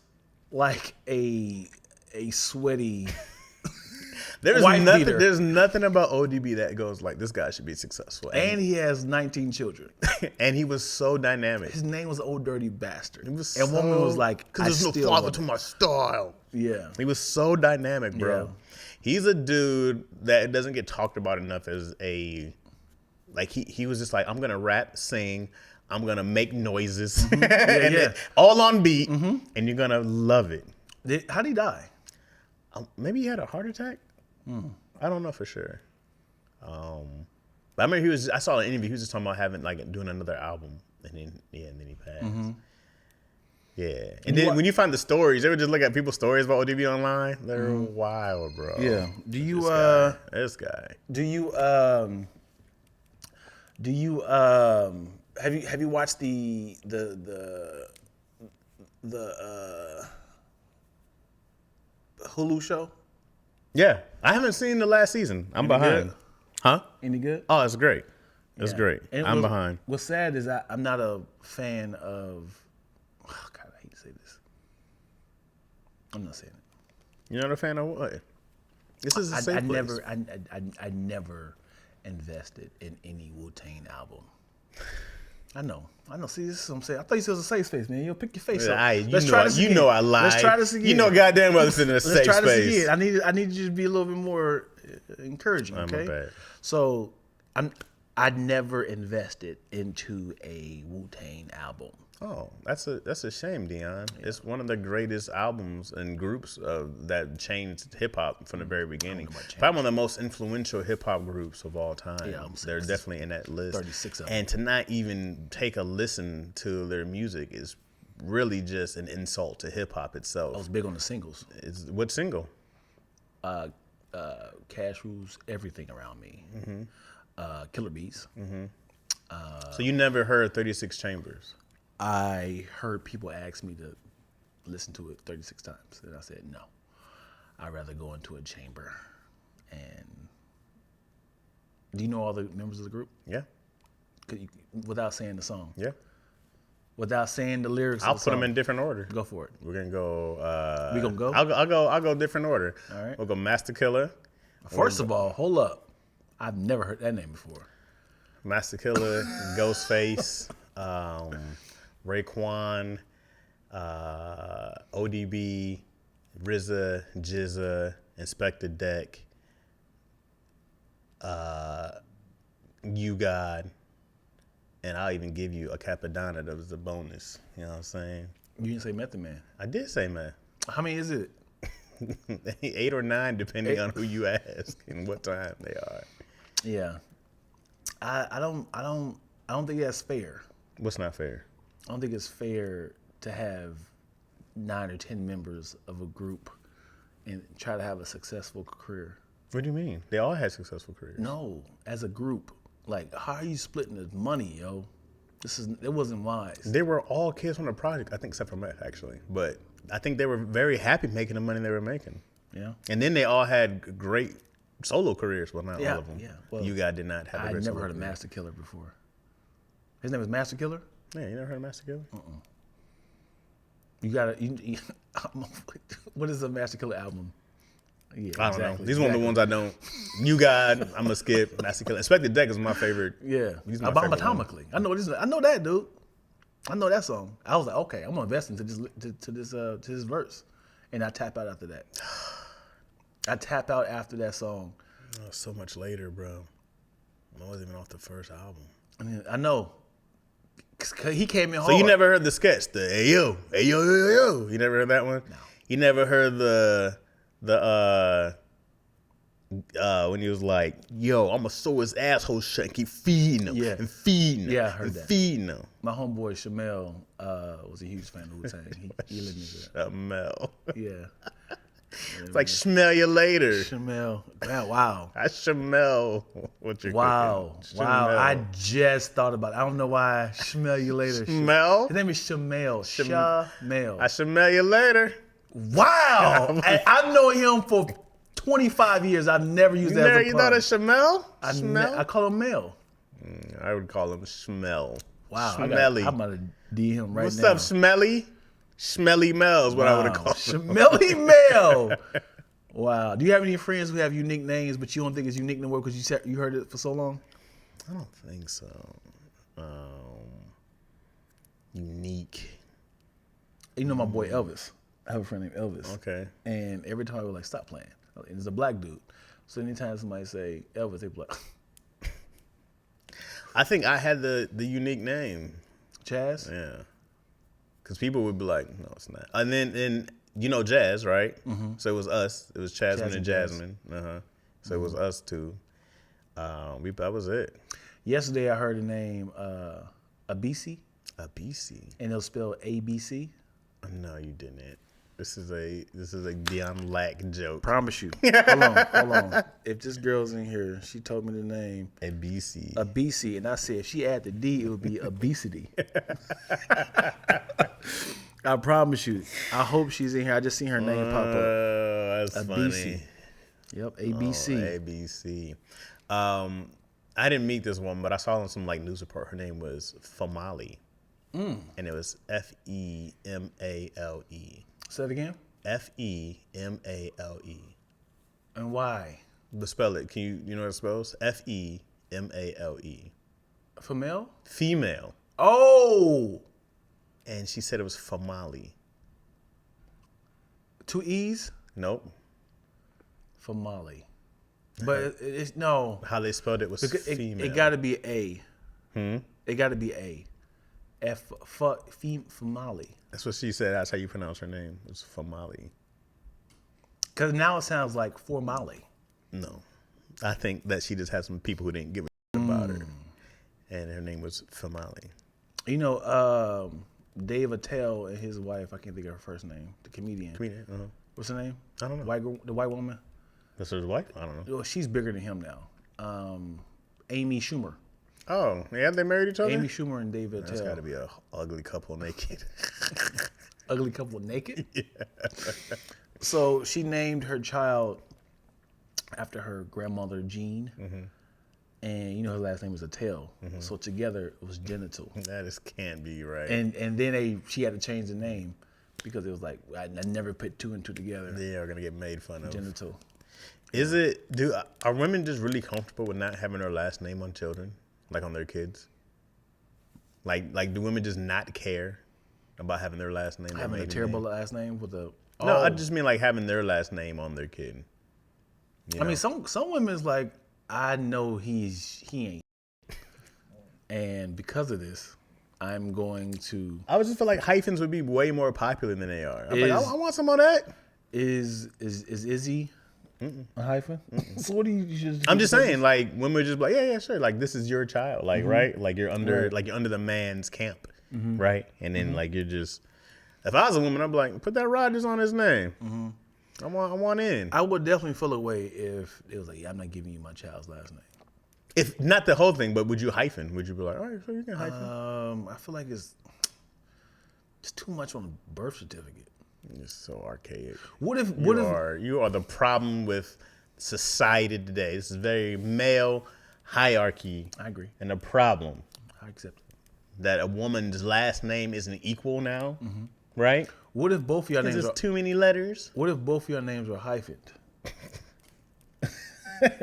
like a sweaty There's nothing about ODB that goes like this guy should be successful. And he has 19 children. And he was so dynamic. His name was Old Dirty Bastard. He was and woman was like, because there's no father to my style. Yeah. He was so dynamic, bro. Yeah. He's a dude that doesn't get talked about enough as a he was just like, I'm gonna rap, sing, I'm gonna make noises, all on beat, and you're gonna love it. How did he die? Maybe he had a heart attack. I don't know for sure. But I remember I saw an interview. He was just talking about doing another album, and then he passed. Mm-hmm. Yeah, and then when you find the stories, they would just look at people's stories about ODB online. They're wild, bro. Yeah. Do you this guy? Do you have you watched the Hulu show? Yeah, I haven't seen the last season. I'm behind. Good? Huh? Any good? Oh, it's great. It's great. And I'm behind. What's sad is I'm not a fan of. Oh God, I hate to say this. I'm not saying it. You're not a fan of what? This is a safe place. I never invested in any Wu-Tang album. I know. See, this is what I'm saying. I thought you said it was a safe space, man. You'll pick your face up. Let's try this again. You know I lied. Let's try this again. You know goddamn well it's in a safe space. Let's try this again. I need you to be a little bit more encouraging, okay? Bad. So, I never invested into a Wu-Tang album. Oh, that's a shame, Dion. Yeah. It's one of the greatest albums and groups that changed hip hop from the very beginning. Probably one of the most influential hip hop groups of all time. Yeah, they're definitely in that list. 36 of them. And to not even take a listen to their music is really just an insult to hip hop itself. I was big on the singles. What single? Cash Rules Everything Around Me. Mm-hmm. Killer Bees. Mm-hmm. So you never heard 36 Chambers? I heard people ask me to listen to it 36 times, and I said no. I'd rather go into a chamber. And do you know all the members of the group? Yeah. Without saying the song? Yeah. Without saying the lyrics? I'll put them in different order. Go for it. We're gonna go. We gonna go? I'll go different order. All right. We'll go Master Killer. First of all, hold up. I've never heard that name before. Master Killer, Ghostface. Raekwon, ODB, RZA, Jizza, Inspector Deck, You God, and I'll even give you a Capadonna that was a bonus. You know what I'm saying? You didn't say Method Man. I did say man. How many is it? 8 or 9, depending on who you ask and what time they are. Yeah, I don't think that's fair. What's not fair? I don't think it's fair to have 9 or 10 members of a group and try to have a successful career. What do you mean? They all had successful careers. No, as a group. Like, how are you splitting the money, yo? It wasn't wise. They were all kids on the project, I think, except for Meth, actually. But I think they were very happy making the money they were making. Yeah. And then they all had great solo careers. Well, not all of them. Yeah. Well, You guys did not have a great I'd never heard of career. Master Killer before. His name is Master Killer? Yeah, you never heard of Master Killer? You gotta. What is a Master Killer album? Yeah, I don't know. These are one of the ones I don't. You God, I'm gonna skip. Master Killer. Inspector Deck is my favorite. Yeah. Atomically. I know this. I know that, dude. I know that song. I was like, okay, I'm gonna invest into this verse, and I tap out after that. I tap out after that song. Oh, so much later, bro. I wasn't even off the first album. I know. He came in hard. So you never heard the sketch, the Ayo, Ayo, Ayo. You never heard that one? No. You never heard the when he was like, yo, I'ma sew his asshole shut and keep feeding him. Yeah. And feeding him. Yeah, I heard and that. Feeding him. My homeboy Shamel was a huge fan of Wu-Tang. He lived in that. Shamel. Yeah. It's like smell you later. Shamel. Wow. I Shamel what you're Wow. cooking. Wow. Shamel. I just thought about it. I don't know why. Smell you later. Smell? His name is Shamel. Shamel. I smell you later. Wow. I've known him for 25 years. I've never used that as a You pun. thought of Shamel? I call him Mel. I would call him Smell. Wow. Smelly. I'm about to D him right What's now. up, Smelly? Smelly Mel is what I would have called him. Smelly Mel. Wow. Do you have any friends who have unique names, but you don't think it's unique no more because you heard it for so long? I don't think so. Unique. You know my boy Elvis. I have a friend named Elvis. Okay. And every time I was like, stop playing. And it's a black dude. So anytime somebody say Elvis, they be like, I think I had the unique name. Chaz? Yeah. Because people would be like, no, it's not. And then you know Jazz, right? Mm-hmm. So it was us. It was Chasmin and Jasmine. Uh-huh. So it was us two. That was it. Yesterday I heard the name Abisi. Abisi. And it'll spell ABC. No, you didn't. This is a Deion Lack joke. Promise you. Hold on. If this girl's in here, she told me the name Abisi, and I said if she add the D, it would be obesity. I promise you. I hope she's in here. I just seen her name pop up. That's Abisi. funny. Yep, ABC. ABC. I didn't meet this woman, but I saw on some like news report her name was Famale. And it was Female. Say it again. Female. And why? But spell it. Can you know what it spells? Female. Female? Female. Oh. And she said it was Famale. 2 E's? Nope. Famale. But it's no. How they spelled it was female. It got to be A. It got to be A. Famale. That's what she said. That's how you pronounce her name. It's Famale. Because now it sounds like Formale. No. I think that she just had some people who didn't give a shit about her. And her name was Famale. You know, Dave Attell and his wife, I can't think of her first name, the comedian. Uh-huh. What's her name? I don't know. The white woman? That's his wife? I don't know. Well, she's bigger than him now. Amy Schumer. Oh, yeah, they married each other? Amy Schumer and Dave Attell. That's got to be a ugly couple naked. Ugly couple naked? Yeah. So she named her child after her grandmother, Jean. And you know her last name was Attell. So together it was Genital. That can't be right. And then she had to change the name because it was like, I never put 2 and 2 together. They are going to get made fun of. Genital. Are women just really comfortable with not having their last name on children? Like on their kids? Like do women just not care about having their last name? Having a terrible last name with a... No, I just mean like having their last name on their kid. I mean, some women's like, I know he ain't. And because of this, I'm going to... I would just feel like hyphens would be way more popular than they are. I'm like, I want some of that. Is Izzy a hyphen? So what do you I'm just saying, like, women would just be like, yeah, sure. Like, this is your child. Like, right? Like, you're under the man's camp. Right? And then, like, you're just... If I was a woman, I'd be like, put that Rogers on his name. I want in. I would definitely feel a way if it was like, yeah, I'm not giving you my child's last name. If not the whole thing, but would you hyphen? Would you be like, all right, so you can hyphen? I feel like it's too much on a birth certificate. It's so archaic. You are the problem with society today. This is very male hierarchy. I agree. And a problem. I accept it. That a woman's last name isn't equal now, right? What if both of your names are too many letters? What if both of your names are hyphened?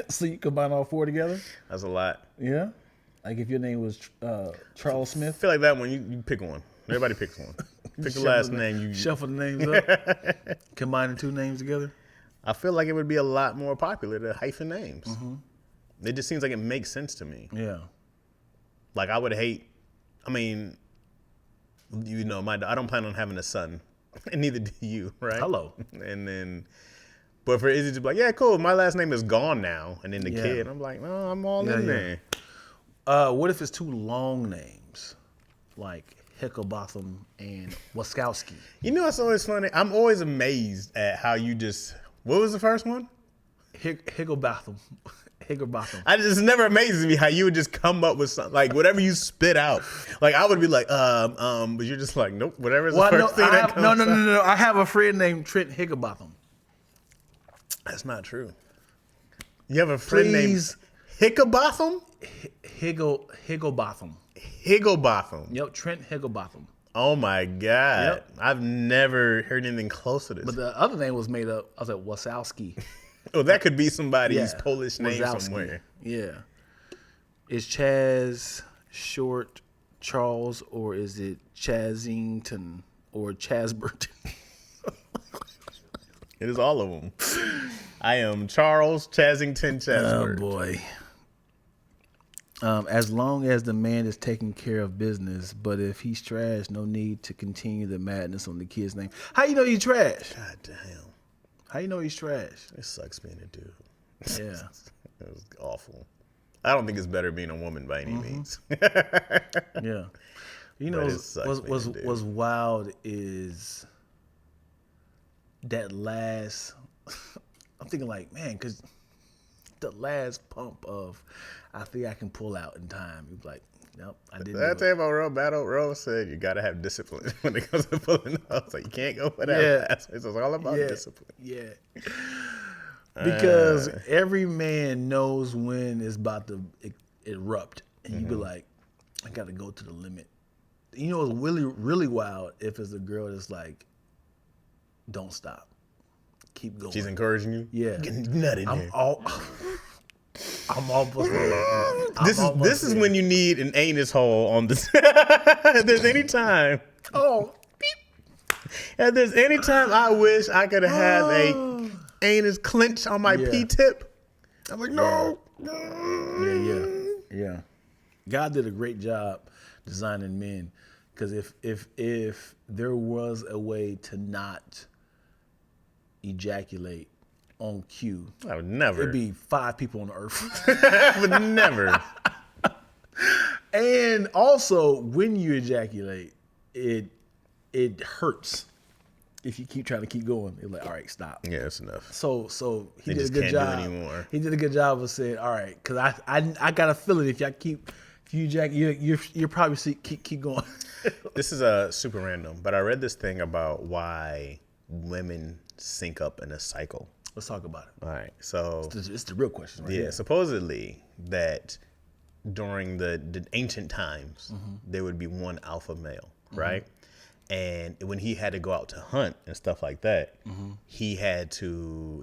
So you combine all 4 together? That's a lot. Yeah. Like if your name was Charles Smith. I feel like that one. You pick one. Everybody picks one. Pick the last name. You shuffle the names up. Combining 2 names together. I feel like it would be a lot more popular to hyphen names. It just seems like it makes sense to me. Yeah. Like I would hate. I mean, you know, I don't plan on having a son, and neither do you, right? Hello. And then, but for Izzy to be like, yeah, cool, my last name is gone now, and then the kid, I'm like, no, I'm all in there. What if it's 2 long names, like Hicklebotham and Waskowski? You know, it's always funny. I'm always amazed at how you just. What was the first one? Hicklebotham. It never amazes me how you would just come up with something like whatever you spit out. Like I would be like, but you're just like, nope, whatever's the first thing that comes out. No. I have a friend named Trent Higginbotham. That's not true. You have a friend named Higginbotham? Higginbotham. Higginbotham. Yep, Trent Higginbotham. Oh my God. Yep. I've never heard anything close to this. But the other name was made up. I was like, Wasowski. Oh, that could be somebody's Polish name Wazowski. Somewhere. Yeah. Is Chaz short Charles, or is it Chazington or Chasburton? It is all of them. I am Charles Chazington Chasburton. Oh, boy. As long as the man is taking care of business, but if he's trash, no need to continue the madness on the kid's name. How you know he's trash? God damn. How you know he's trash? It sucks being a dude. Yeah. It was awful. I don't think it's better being a woman by any means. Yeah. You know, what's wild is that last, I'm thinking like, man, because the last pump of, I think I can pull out in time. You're like, nope, I didn't. Did I tell you about Real Battle? Real said you got to have discipline when it comes to pulling out. So you can't go for that last. It's all about discipline. Yeah. Because every man knows when it's about to erupt. And you be like, I got to go to the limit. You know, it's really, really wild if it's a girl that's like, don't stop. Keep going. She's encouraging you? Yeah. Getting nutted here. I'm almost. This is when you need an anus hole on this. If there's any time. Oh. If there's any time I wish I could have a anus clench on my P-tip. I'm like, no. Yeah. God did a great job designing men, because if there was a way to not ejaculate on cue, I would never. It'd be 5 people on the earth. I would never. And also, when you ejaculate, it hurts. If you keep trying to keep going, it's like, all right, stop. Yeah, it's enough. So he did a just good can't job. do anymore. He did a good job of saying, all right, because I got a feeling if you you're probably keep going. This is super random, but I read this thing about why women sync up in a cycle. Let's talk about it. All right, so it's the real question, right? Yeah, supposedly that during the ancient times, there would be one alpha male, right? And when he had to go out to hunt and stuff like that, he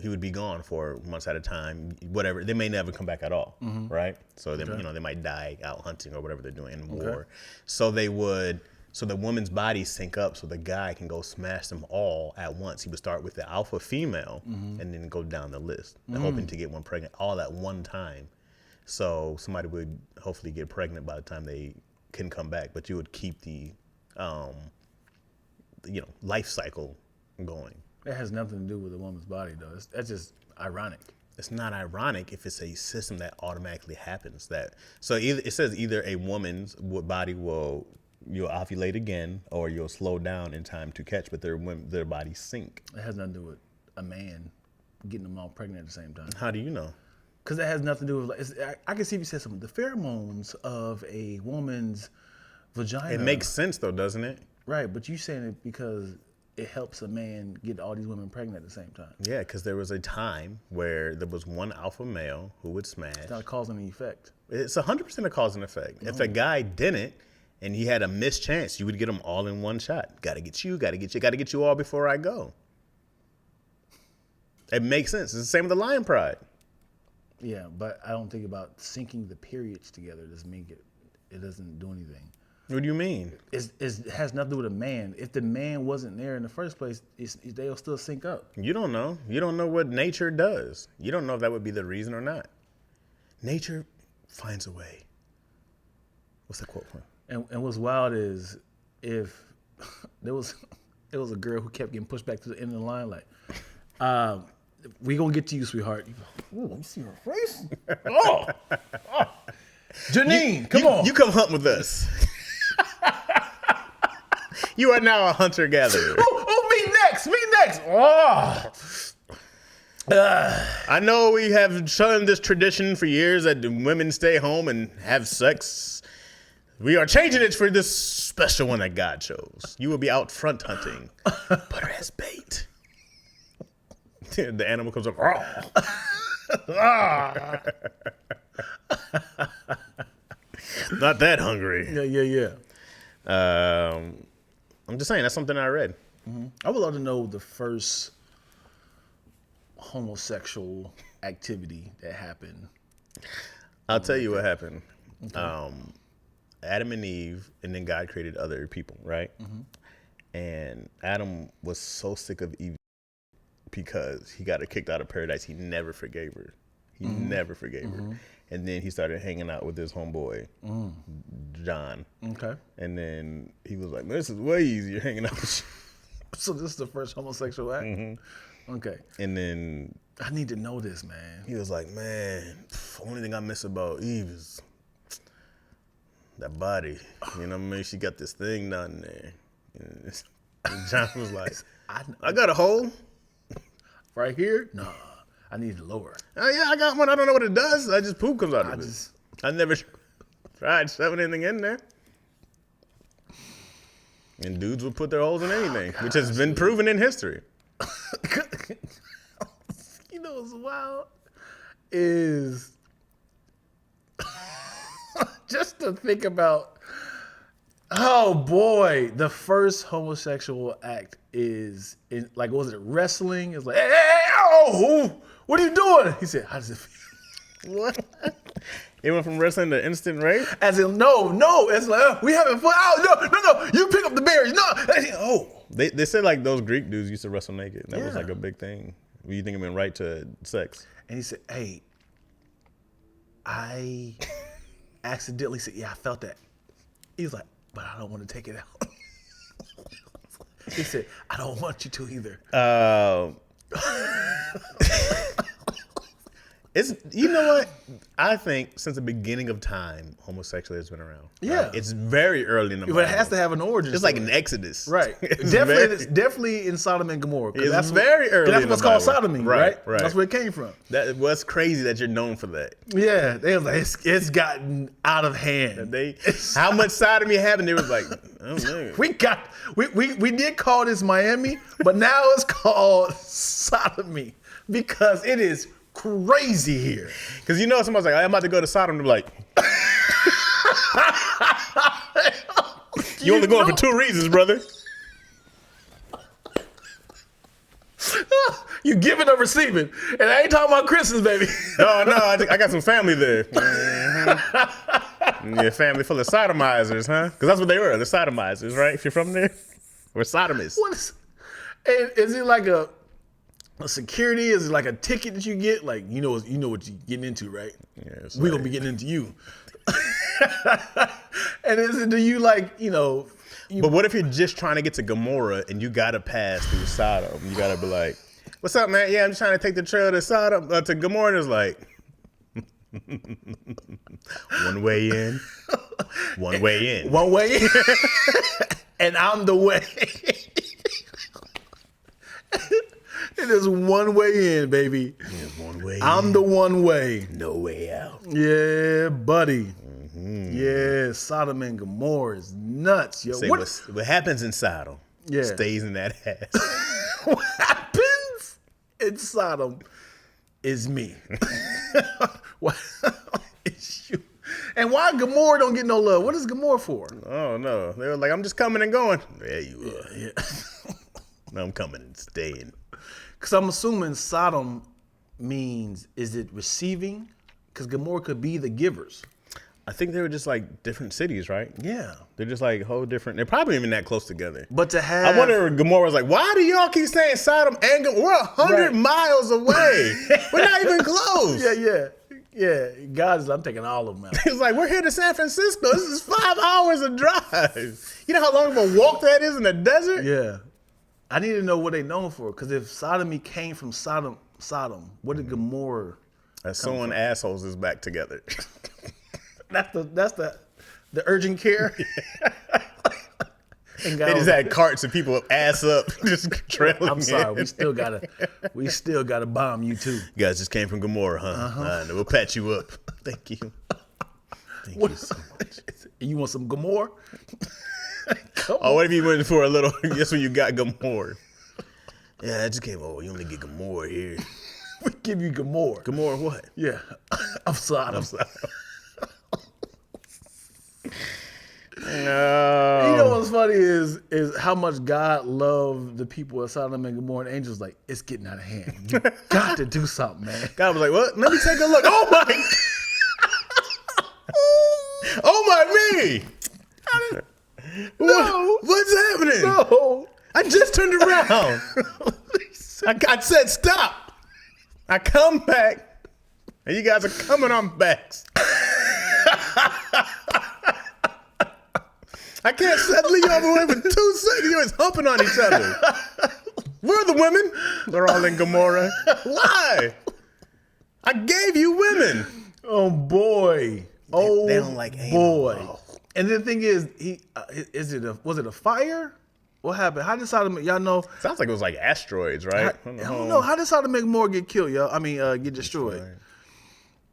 would be gone for months at a time, whatever. They may never come back at all, right? So they might die out hunting or whatever they're doing in war. So the woman's bodies sync up so the guy can go smash them all at once. He would start with the alpha female and then go down the list, hoping to get one pregnant all at one time. So somebody would hopefully get pregnant by the time they can come back, but you would keep the life cycle going. That has nothing to do with a woman's body, though. That's just ironic. It's not ironic if it's a system that automatically happens. It says either a woman's body you'll ovulate again, or you'll slow down in time to catch, but their bodies sync. It has nothing to do with a man getting them all pregnant at the same time. How do you know? Because that has nothing to do with. I can see if you said something. The pheromones of a woman's vagina. It makes sense though, doesn't it? Right, but you saying it because it helps a man get all these women pregnant at the same time. Yeah, because there was a time where there was one alpha male who would smash. It's not a cause and effect. It's 100% a cause and effect. If a guy didn't, and he had a missed chance, you would get them all in one shot. Got to get you all before I go. It makes sense. It's the same with the lion pride. Yeah, but I don't think about syncing the periods together. It doesn't do anything. What do you mean? It has nothing to do with a man. If the man wasn't there in the first place, they'll still sync up. You don't know. You don't know what nature does. You don't know if that would be the reason or not. Nature finds a way. What's the quote from? And what's wild is if there was a girl who kept getting pushed back to the end of the line, like, we gonna get to you, sweetheart. Ooh, let me see her face. Oh. Janine, come on. You come hunt with us. You are now a hunter-gatherer. Me next. Oh. I know we have shunned this tradition for years that women stay home and have sex. We are changing it for this special one that God chose. You will be out front hunting. Put her as bait. The animal comes up. Not that hungry. Yeah. I'm just saying, that's something I read. Mm-hmm. I would love to know the first homosexual activity that happened. I'll tell you what happened. Okay. Adam and Eve, and then God created other people, right? Mm-hmm. And Adam was so sick of Eve because he got her kicked out of paradise. He never forgave her. He never forgave her. And then he started hanging out with his homeboy, John. Okay. And then he was like, this is way easier hanging out with you. So this is the first homosexual act? Mm-hmm. Okay. And then I need to know this, man. He was like, man, only thing I miss about Eve is that body. You know what I mean? She got this thing down there. And John was like, I got a hole. Right here? Nah, I need to lower. Oh, yeah, I got one. I don't know what it does. I just poop comes out of it. I never tried shoving anything in there. And dudes would put their holes in anything, which has been proven in history. You know what's wild? Is just to think about, oh boy, the first homosexual act is in, like, was it wrestling? It's like, hey, oh, what are you doing? He said, how does it feel? What? It went from wrestling to instant rape? As in, no, it's like, we having fun. Oh, no, you pick up the berries. No, oh. They said like those Greek dudes used to wrestle naked. That was like a big thing. You think it went right to sex? And he said, hey, I accidentally said, yeah, I felt that. He's like, but I don't want to take it out. He said, I don't want you to either. It's, you know what? I think since the beginning of time, homosexuality has been around. Yeah. Right? It's very early in the Bible. But it has to have an origin. It's like an Exodus. Right. Definitely in Sodom and Gomorrah. It's very early. That's what's called sodomy, right? Right. That's where it came from. That was crazy that you're known for that. Yeah. They was like, it's gotten out of hand. How much sodomy happened? They was like, oh man. We did call this Miami, but now it's called sodomy because it is crazy here. Because you know somebody's like, I'm about to go to Sodom. They're like, you only going for 2 reasons, brother. You giving or receiving. And I ain't talking about Christmas, baby. No, I got some family there. Mm-hmm. Yeah, family full of sodomizers, huh? Because that's what they were. They're sodomizers, right? If you're from there. We're sodomists. Is it like a security? Is it like a ticket that you get? Like, you know what you're getting into, right? Yeah, we're going to be getting into you. And do you like, but what if you're just trying to get to Gomorrah and you got to pass through Sodom? You got to be like, what's up, man? Yeah, I'm just trying to take the trail to Sodom, to Gomorrah. And it's like, one way in, one way in. One way in. And I'm the way. It is one way in, baby. Yeah, one way I'm the one way. No way out. Yeah, buddy. Mm-hmm. Yeah, Sodom and Gomorrah is nuts, yo. Say what happens in Sodom stays in that ass. What happens in Sodom is me. It's you. And why Gomorrah don't get no love? What is Gomorrah for? Oh, no. They were like, I'm just coming and going. There you are. Yeah. No, I'm coming and staying. Because I'm assuming Sodom means, is it receiving? Because Gomorrah could be the givers. I think they were just like different cities, right? Yeah. They're just like whole different. They're probably even that close together. But to have... I wonder if Gomorrah was like, why do y'all keep saying Sodom and Gomorrah? We're 100 miles away. We're not even close. Yeah. God, I'm taking all of them out. It's like, we're here to San Francisco. This is 5 hours of drive. You know how long of a walk that is in the desert? Yeah. I need to know what they're known for. Because if sodomy came from Sodom, what did Gomorrah That's sewing assholes is back together. That's the urgent care. And they just had carts of people ass up, just trailing. I'm sorry, we still gotta bomb you too. You guys just came from Gomorrah, huh? Uh-huh. We'll patch you up. Thank you. Thank you so much. You want some Gomorrah? What if you went for a little? Guess what you got, Gomorrah? Yeah, I just came. Oh, you only get Gomorrah here. We give you Gomorrah. Gomorrah what? Yeah, I'm sorry. No. You know what's funny is how much God loved the people of Sodom and Gomorrah. And angels like, it's getting out of hand. You got to do something, man. God was like, what? Let me take a look. Oh my! Oh my me! No. What's happening? No. I just turned around. I said stop. I come back, and you guys are coming on backs. I can't leave you over for 2 seconds. You're always humping on each other. Where are the women? They're all in Gomorrah. Why? I gave you women. Oh boy. They don't like anal. Boy. And the thing is, was it a fire? What happened? How did Sodom? Y'all know? Sounds like it was like asteroids, right? I don't know. How did Sodom and Gomorrah get killed, yo? I mean, get destroyed.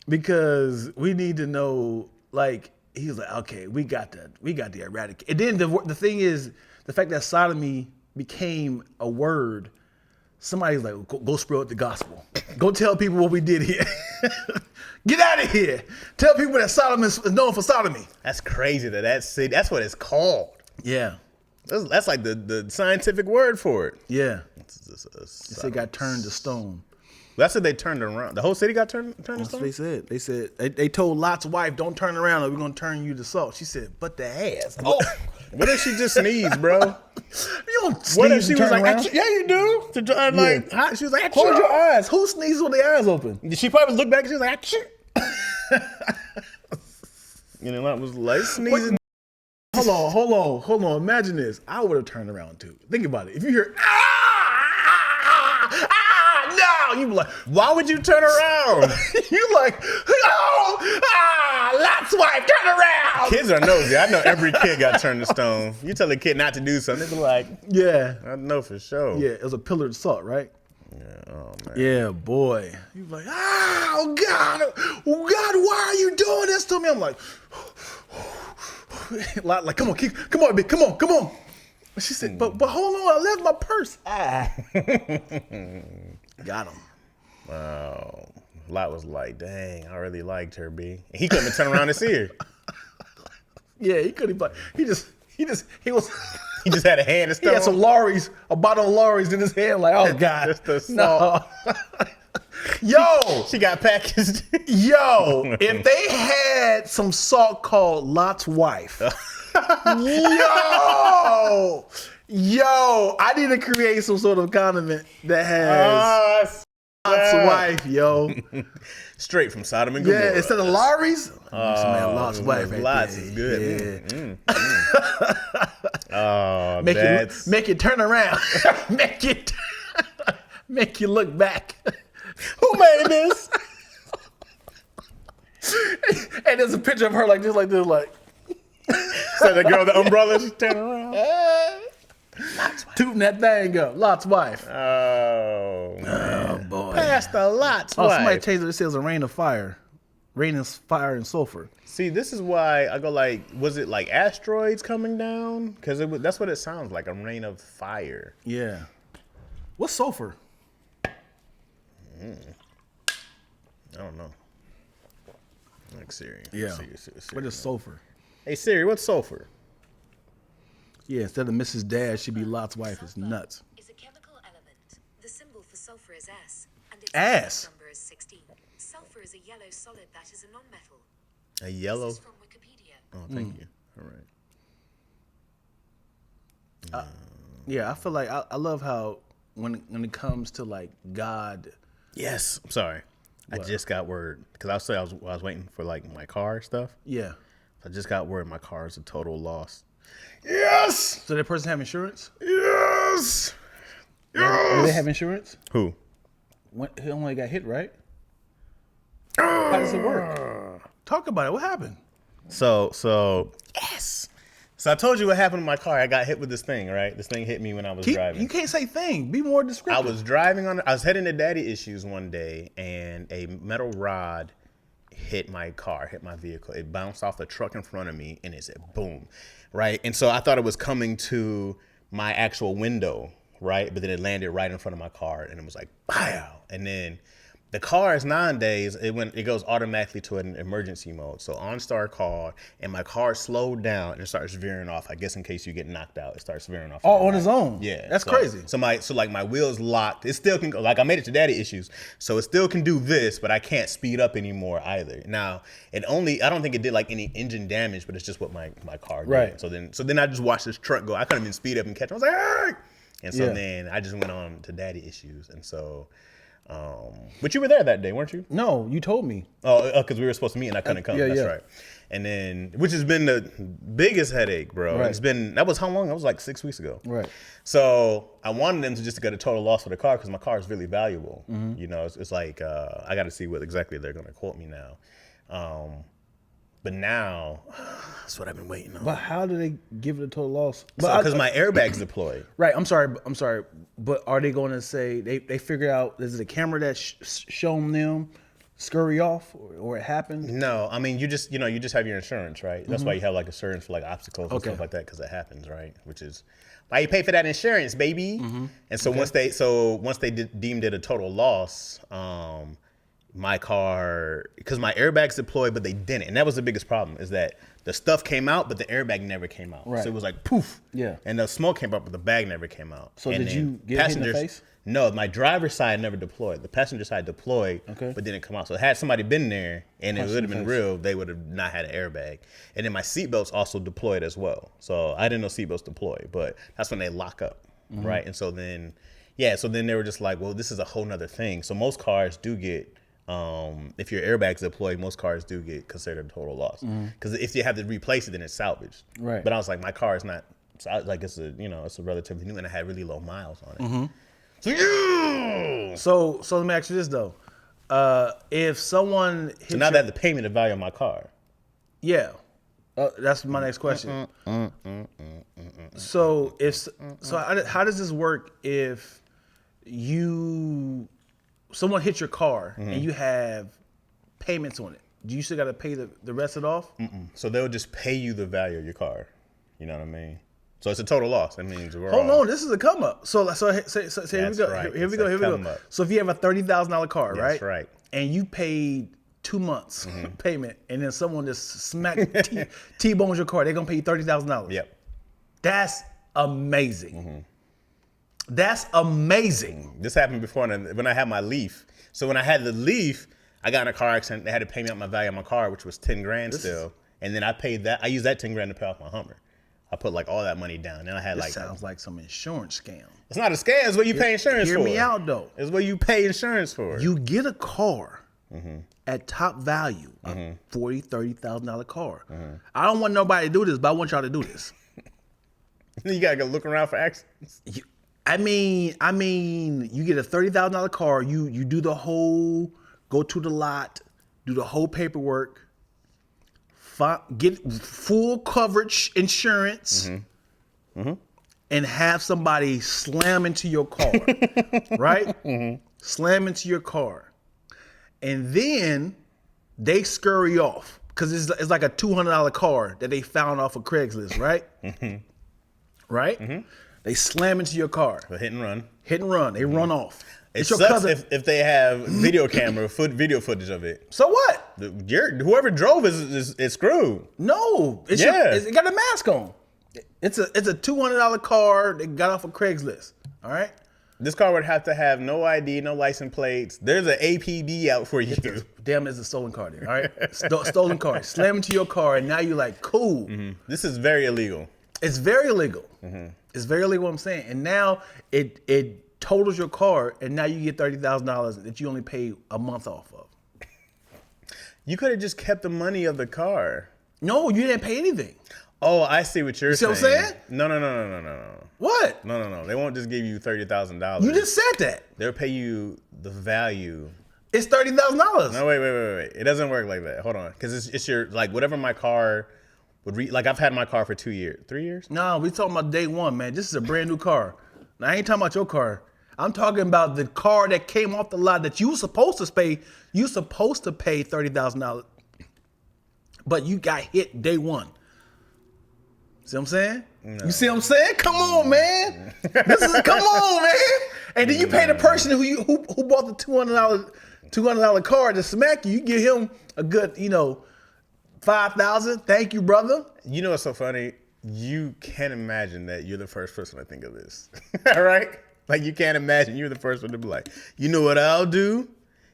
Because we need to know. Like he was like, okay, we got the eradicate. And then the thing is, the fact that sodomy became a word. Somebody's like, go spread the gospel. Go tell people what we did here. Get out of here. Tell people that Sodom is known for sodomy. That's crazy that's what it's called. Yeah. That's like the scientific word for it. Yeah. It got turned to stone. That's what they turned around. The whole city got turned to stone? That's what they said. They told Lot's wife, don't turn around or we're going to turn you to salt. She said, but the ass. Oh. What if she just sneezed, bro? You don't sneeze. What if she was like, yeah, you do. She was like, close your eyes. Who sneezes with their eyes open? She probably looked back and she was like, you know, that was like sneezing. Hold on. Imagine this. I would have turned around too. Think about it. If you hear, no, you be like, why would you turn around? You like, Lot's wife, turn around. Kids are nosy. I know every kid got turned to stone. You tell a kid not to do something, they be like, yeah, I know for sure. Yeah, it was a pillar of salt, right? Yeah, oh man. Yeah, boy. You like, oh God, why are you doing this to me? I'm like, come on, bitch, come on. She said, but hold on, I left my purse. Got him. Wow. Lot was like, dang, I really liked her, B. And he couldn't turn around and see her. Yeah, he couldn't. He was. He just had a hand of stone. He had some Lorries, a bottle of Lorries in his hand. Like, oh God, just the salt. No. Yo, she got packaged. Yo, if they had some salt called Lot's wife, yo, I need to create some sort of condiment that has Lot's wife, yo. Straight from Sodom and Gomorrah. Yeah, instead of Lorries, Lot's wife. Lots is good. Yeah. Oh, make it turn around. make you look back. Who made this? And there's a picture of her like this. So the girl with the umbrella, she turned around. Tooting that thing up. Lot's wife. Oh boy. Pastor Lot's wife. Somebody changed it. It says a rain of fire. Rain of fire and sulfur. See, this is why I go like, was it like asteroids coming down? Because that's what it sounds like, a rain of fire. Yeah. What's sulfur? I don't know. Like Siri. Yeah. Siri, what is sulfur? Hey Siri, what's sulfur? Yeah, instead of Mrs. Dad, she'd be Lot's wife. It's nuts. Is a chemical element. The symbol for sulfur is S, and its ass number is 16. Sulfur is a yellow solid that is a non-metal. A yellow? This is from Wikipedia. Oh, thank you. All right. Yeah, I feel like I love how when it comes to like God. Yes. I'm sorry. What? I just got word because I was waiting for like my car stuff. Yeah. I just got word my car is a total loss. Yes. So that person have insurance? Yes. Yes. Do they have insurance? Who? He only got hit, right? How does it work? Talk about it. What happened? So yes. So I told you what happened to my car. I got hit with this thing, right? This thing hit me when I was driving. You can't say thing. Be more descriptive. I was driving I was heading to Daddy Issues one day, and a metal rod hit my car, hit my vehicle. It bounced off the truck in front of me, and it said boom, right? And so I thought it was coming to my actual window, right? But then it landed right in front of my car, and it was like, pow! And then the car is nowadays, it goes automatically to an emergency mode. So OnStar called, and my car slowed down and it starts veering off. I guess in case you get knocked out, it starts veering off. Oh, on its own? Yeah. That's crazy. So my wheel's locked. It still can go, like I made it to Daddy Issues. So it still can do this, but I can't speed up anymore either. Now, I don't think it did like any engine damage, but it's just what my car did. Right. So then I just watched this truck go. I couldn't even speed up and catch him. I was like, hey! And so then I just went on to Daddy Issues. And so But you were there that day, weren't you? No, you told me. Oh, because we were supposed to meet and I couldn't come. That's right. And then, which has been the biggest headache, bro. Right. That was how long? That was like 6 weeks ago. Right. So I wanted them to just get a total loss for the car because my car is really valuable. You know, it's like, I got to see what exactly they're going to quote me now. But now, that's what I've been waiting on. But how do they give it a total loss? Because my airbag's deployed. Right. I'm sorry. But are they going to say they figure out, is it a camera that's showing them scurry off or it happened? No, I mean, you just have your insurance, right? That's why you have like insurance for like obstacles and stuff like that, because it happens, right? Which is why you pay for that insurance, baby. And so once they deemed it a total loss, my car, because my airbag's deployed, but they didn't. And that was the biggest problem, is that the stuff came out, but the airbag never came out. Right. So it was like poof. Yeah. And the smoke came out, but the bag never came out. So and did you get hit in the face? No, my driver's side never deployed. The passenger side deployed, but didn't come out. So had somebody been there and it would have been real, they would have not had an airbag. And then my seatbelts also deployed as well. So I didn't know seatbelts deploy, but that's when they lock up, right? And so then, they were just like, well, this is a whole nother thing. So most cars do get, if your airbag's deployed, most cars do get considered a total loss. Because if you have to replace it, then it's salvaged. Right. But I was like, my car is not, like it's a relatively new, and it had really low miles on it. So let me ask you this though. If someone hits so now they have to pay me the value of my car. Yeah. That's my next question. So how does this work if someone hits your car and you have payments on it? Do you still got to pay the rest of it off? So they'll just pay you the value of your car. You know what I mean? So it's a total loss. That means Hold on, this is a come up. So here we go. Right. Here we go. So if you have a $30,000 car, right? That's right. And you paid 2 months payment, and then someone just smacked T-bones your car, they're gonna pay you $30,000. Yep. That's amazing. That's amazing. This happened before when I had my Leaf. So when I had the Leaf, I got in a car accident. They had to pay me out my value of my car, which was 10 grand still. And then I paid that. I used that 10 grand to pay off my Hummer. I put like all that money down. Then I had sounds like some insurance scam. It's not a scam. It's what you pay insurance for. Hear me out though. It's what you pay insurance for. You get a car at top value, a $40,000, $30,000 car. I don't want nobody to do this, but I want y'all to do this. You gotta go look around for accidents. I mean, you get a $30,000 car. You do the whole, go to the lot, do the whole paperwork. Get full coverage insurance and have somebody slam into your car, right? Slam into your car. And then they scurry off because it's like a $200 car that they found off of Craigslist, right? Right? They slam into your car. A hit and run. Hit and run. They run off. It sucks if they have video footage of it. So what? Whoever drove is screwed. No, it got a mask on. It's a $200 car that got off of Craigslist. All right. This car would have to have no ID, no license plates. There's an APB out for you. Damn, it's a stolen car then. All right, stolen car. Slam into your car, and now you're like, cool. This is very illegal. It's very illegal. It's very illegal. What I'm saying, and now it totals your car, and now you get $30,000 that you only pay a month off of. You could have just kept the money of the car. No, you didn't pay anything. Oh, I see what you're saying. See what I'm saying? No. What? No. They won't just give you $30,000. You just said that. They'll pay you the value. It's $30,000. No, wait. It doesn't work like that. Hold on. Because it's your, like, whatever my car would like, I've had my car for 2 years. 3 years? No, we talking about day one, man. This is a brand new car. Now, I ain't talking about your car. I'm talking about the car that came off the lot that you were supposed to pay. You supposed to pay $30,000, but you got hit day one. See what I'm saying? No. You see what I'm saying? Come on, man. Come on, man. And then you pay the person who bought the $200 car to smack you. You give him a good, $5,000. Thank you, brother. You know what's so funny? You can't imagine that you're the first person to think of this. All right? Like, you can't imagine you're the first one to be like, you know what I'll do?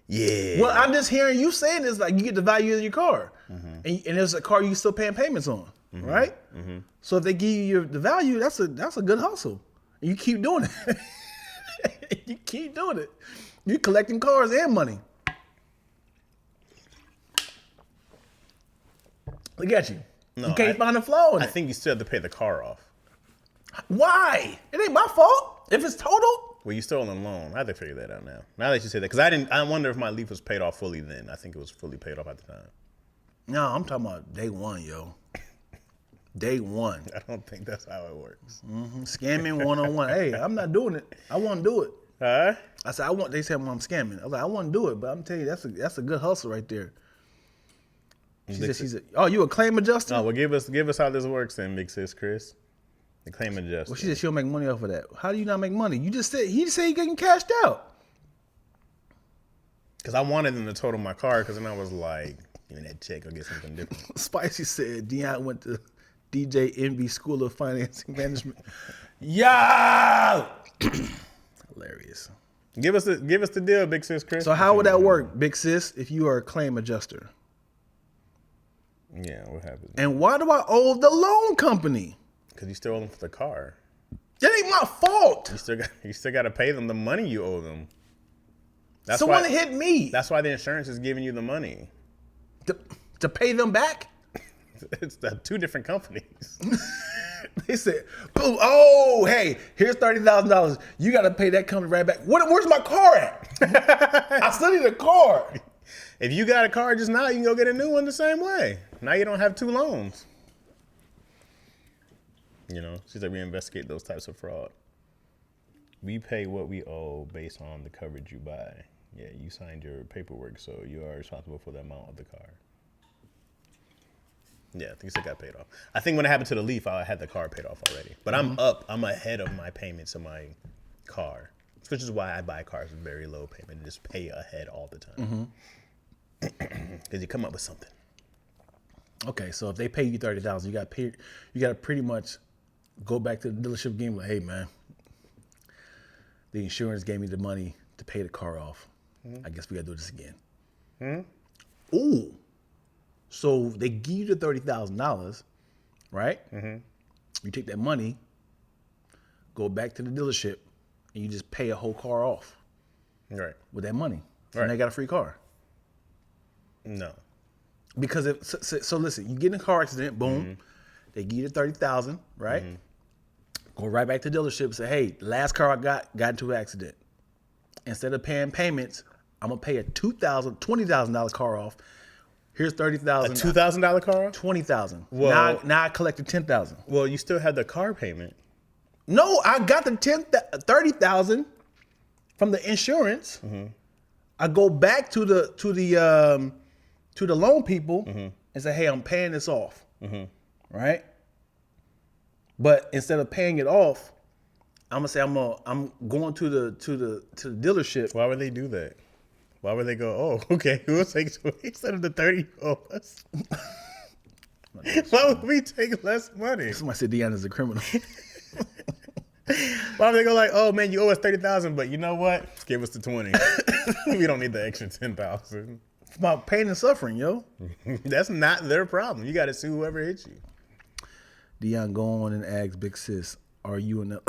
Yeah. Well, I'm just hearing you saying this, like, you get the value of your car. And there's a car you still paying payments on, right? So if they give you the value, that's a good hustle. And you keep doing it. You keep doing it. You collecting cars and money. Look at you. No, you can't find a flaw in it. I think you still have to pay the car off. Why? It ain't my fault. If it's total. Well, you still on a loan. I have to figure that out now. Now that you say that, because I wonder if my leaf was paid off fully then. I think it was fully paid off at the time. No, I'm talking about day one, yo. Day one. I don't think that's how it works. Mm-hmm. Scamming 101. Hey, I'm not doing it. I want to do it. Huh? I said, they said, well, I'm scamming. I was like, I want to do it, but I'm telling you, that's a good hustle right there. She said, oh, you a claim adjuster? Oh, well, give us how this works then, big sis Chris. The claim adjuster. Well, she said she'll make money off of that. How do you not make money? He just said he getting cashed out. Because I wanted them to total my car, because then I was like, give me that check, I'll get something different. Spicy said Dion went to DJ Envy School of Financing Management. Yo! Hilarious. Give us the deal, big sis Chris. So how would that work, big sis, if you are a claim adjuster? Yeah, what happens? And why do I owe the loan company? Because you still owe them for the car. That ain't my fault. You still got to pay them the money you owe them. Someone hit me. That's why the insurance is giving you the money. To pay them back? It's two different companies. They said, boom, oh, hey, here's $30,000. You got to pay that company right back. Where's my car at? I still need a car. If you got a car just now, you can go get a new one the same way. Now you don't have two loans. You know, she's like, we investigate those types of fraud. We pay what we owe based on the coverage you buy. Yeah, you signed your paperwork, so you are responsible for the amount of the car. Yeah, I think it got paid off. I think when it happened to the Leaf, I had the car paid off already. But I'm ahead of my payments of my car, which is why I buy cars with very low payment and just pay ahead all the time. Because you come up with something. Okay, so if they pay you $30,000, you got to pretty much go back to the dealership game like, hey man, the insurance gave me the money to pay the car off. I guess we got to do this again. Ooh. So they give you the $30,000, right? You take that money, go back to the dealership, and you just pay a whole car off. Right. With that money. Right. And they got a free car. No. Because so listen, you get in a car accident, boom, they give you the $30,000, right? Go right back to the dealership and say, hey, the last car I got into an accident. Instead of paying payments, I'm gonna pay a $20,000 car off. Here's $30,000. A $2,000 car off? $20,000. Well, now I collected $10,000. Well, you still had the car payment. No, I got the $30,000 from the insurance. I go back to the loan people and say, hey, I'm paying this off. Right? But instead of paying it off, I'm gonna say I'm going to the dealership. Why would they do that? Why would they go, oh, okay, we'll take 20 instead of the 30 you owe us? Why would we take less money? Somebody said Deanna's a criminal. Why would they go like, oh man, you owe us 30,000, but you know what? Give us the 20. We don't need the extra 10,000. It's about pain and suffering, yo. That's not their problem. You got to sue whoever hits you. Dion, go on and ask Big Sis, are you in the...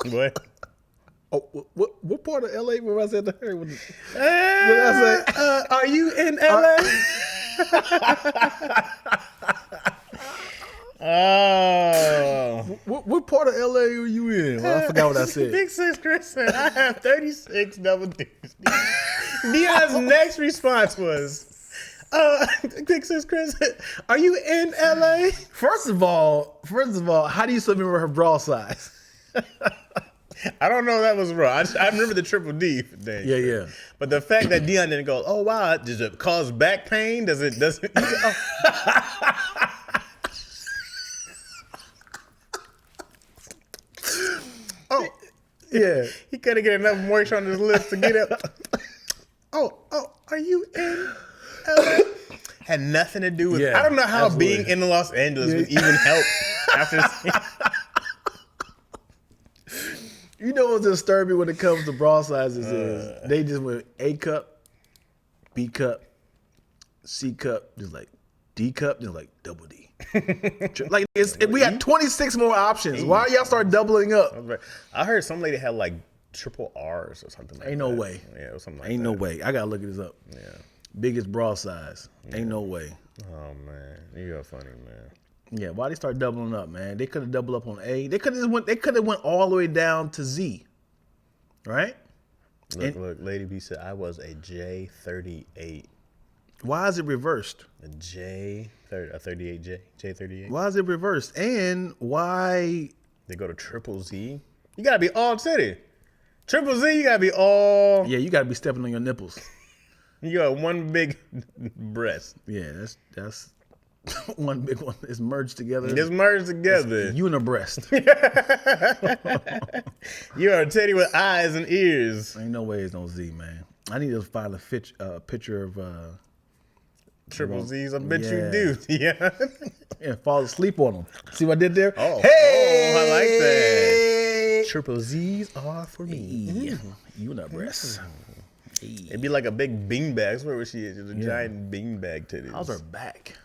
What? Oh, what part of LA where I said to her? What I say? Are you in LA? Oh. What part of LA are you in? Well, I forgot what I said. Big Sis Chris said, I have 36 double D's. Dion's next response was, Big Sis Chris, are you in LA? First of all, how do you still remember her bra size? I don't know if that was wrong. I remember the triple D. Yeah. But the fact that Dion didn't go, oh wow, does it cause back pain? Does it? Oh, yeah. He couldn't get enough moisture on his lips to get up. Oh, are you in LA? Had nothing to do with. I don't know how absolutely. Being in Los Angeles would even help after. You know what's disturbing when it comes to bra sizes is they just went A cup, B cup, C cup, just like D cup, just like double D. Like we had 26 more options. Why y'all start doubling up? I heard some lady had like triple R's or something like that. Ain't no way. Yeah, it was something like Ain't that. no way. I gotta look this up. Yeah. Biggest bra size. Ain't no way. Oh man, you're funny, man. Yeah, why they start doubling up, man? They could have doubled up on A. They could have went all the way down to Z. Right? Look, Lady B said I was a J38. Why is it reversed? A 38J, J38. Why is it reversed? And why? They go to triple Z. You gotta be all titty. Triple Z, you gotta be all. Yeah, you gotta be stepping on your nipples. You got one big breast. Yeah, that's one big one. It's merged together. It's merged together. Unibreast. You are a titty with eyes and ears. Ain't no way it's no Z, man. I need to find a picture of Triple Z's. I bet yeah. you do. Yeah. and fall asleep on them. See what I did there? Oh, hey, I like that. Triple Z's are for me. Yeah. Unibreast. It'd be like a big beanbag. That's where she is. It's a giant beanbag titties. How's her back?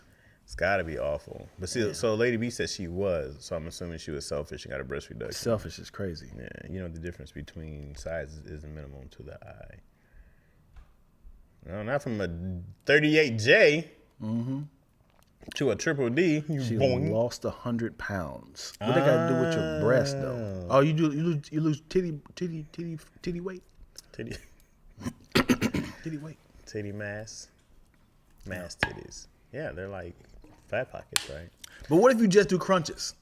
It's gotta be awful. But see, so Lady B said she was, so I'm assuming she was selfish and got a breast reduction. Selfish is crazy. Yeah, you know the difference between sizes is the minimum to the eye. No, not from a 38J to a triple D. She lost 100 pounds. What they got to do with your breast though? Oh, you lose titty weight. Titty weight. Titty mass titties. Yeah, they're like fat pockets, right? But what if you just do crunches?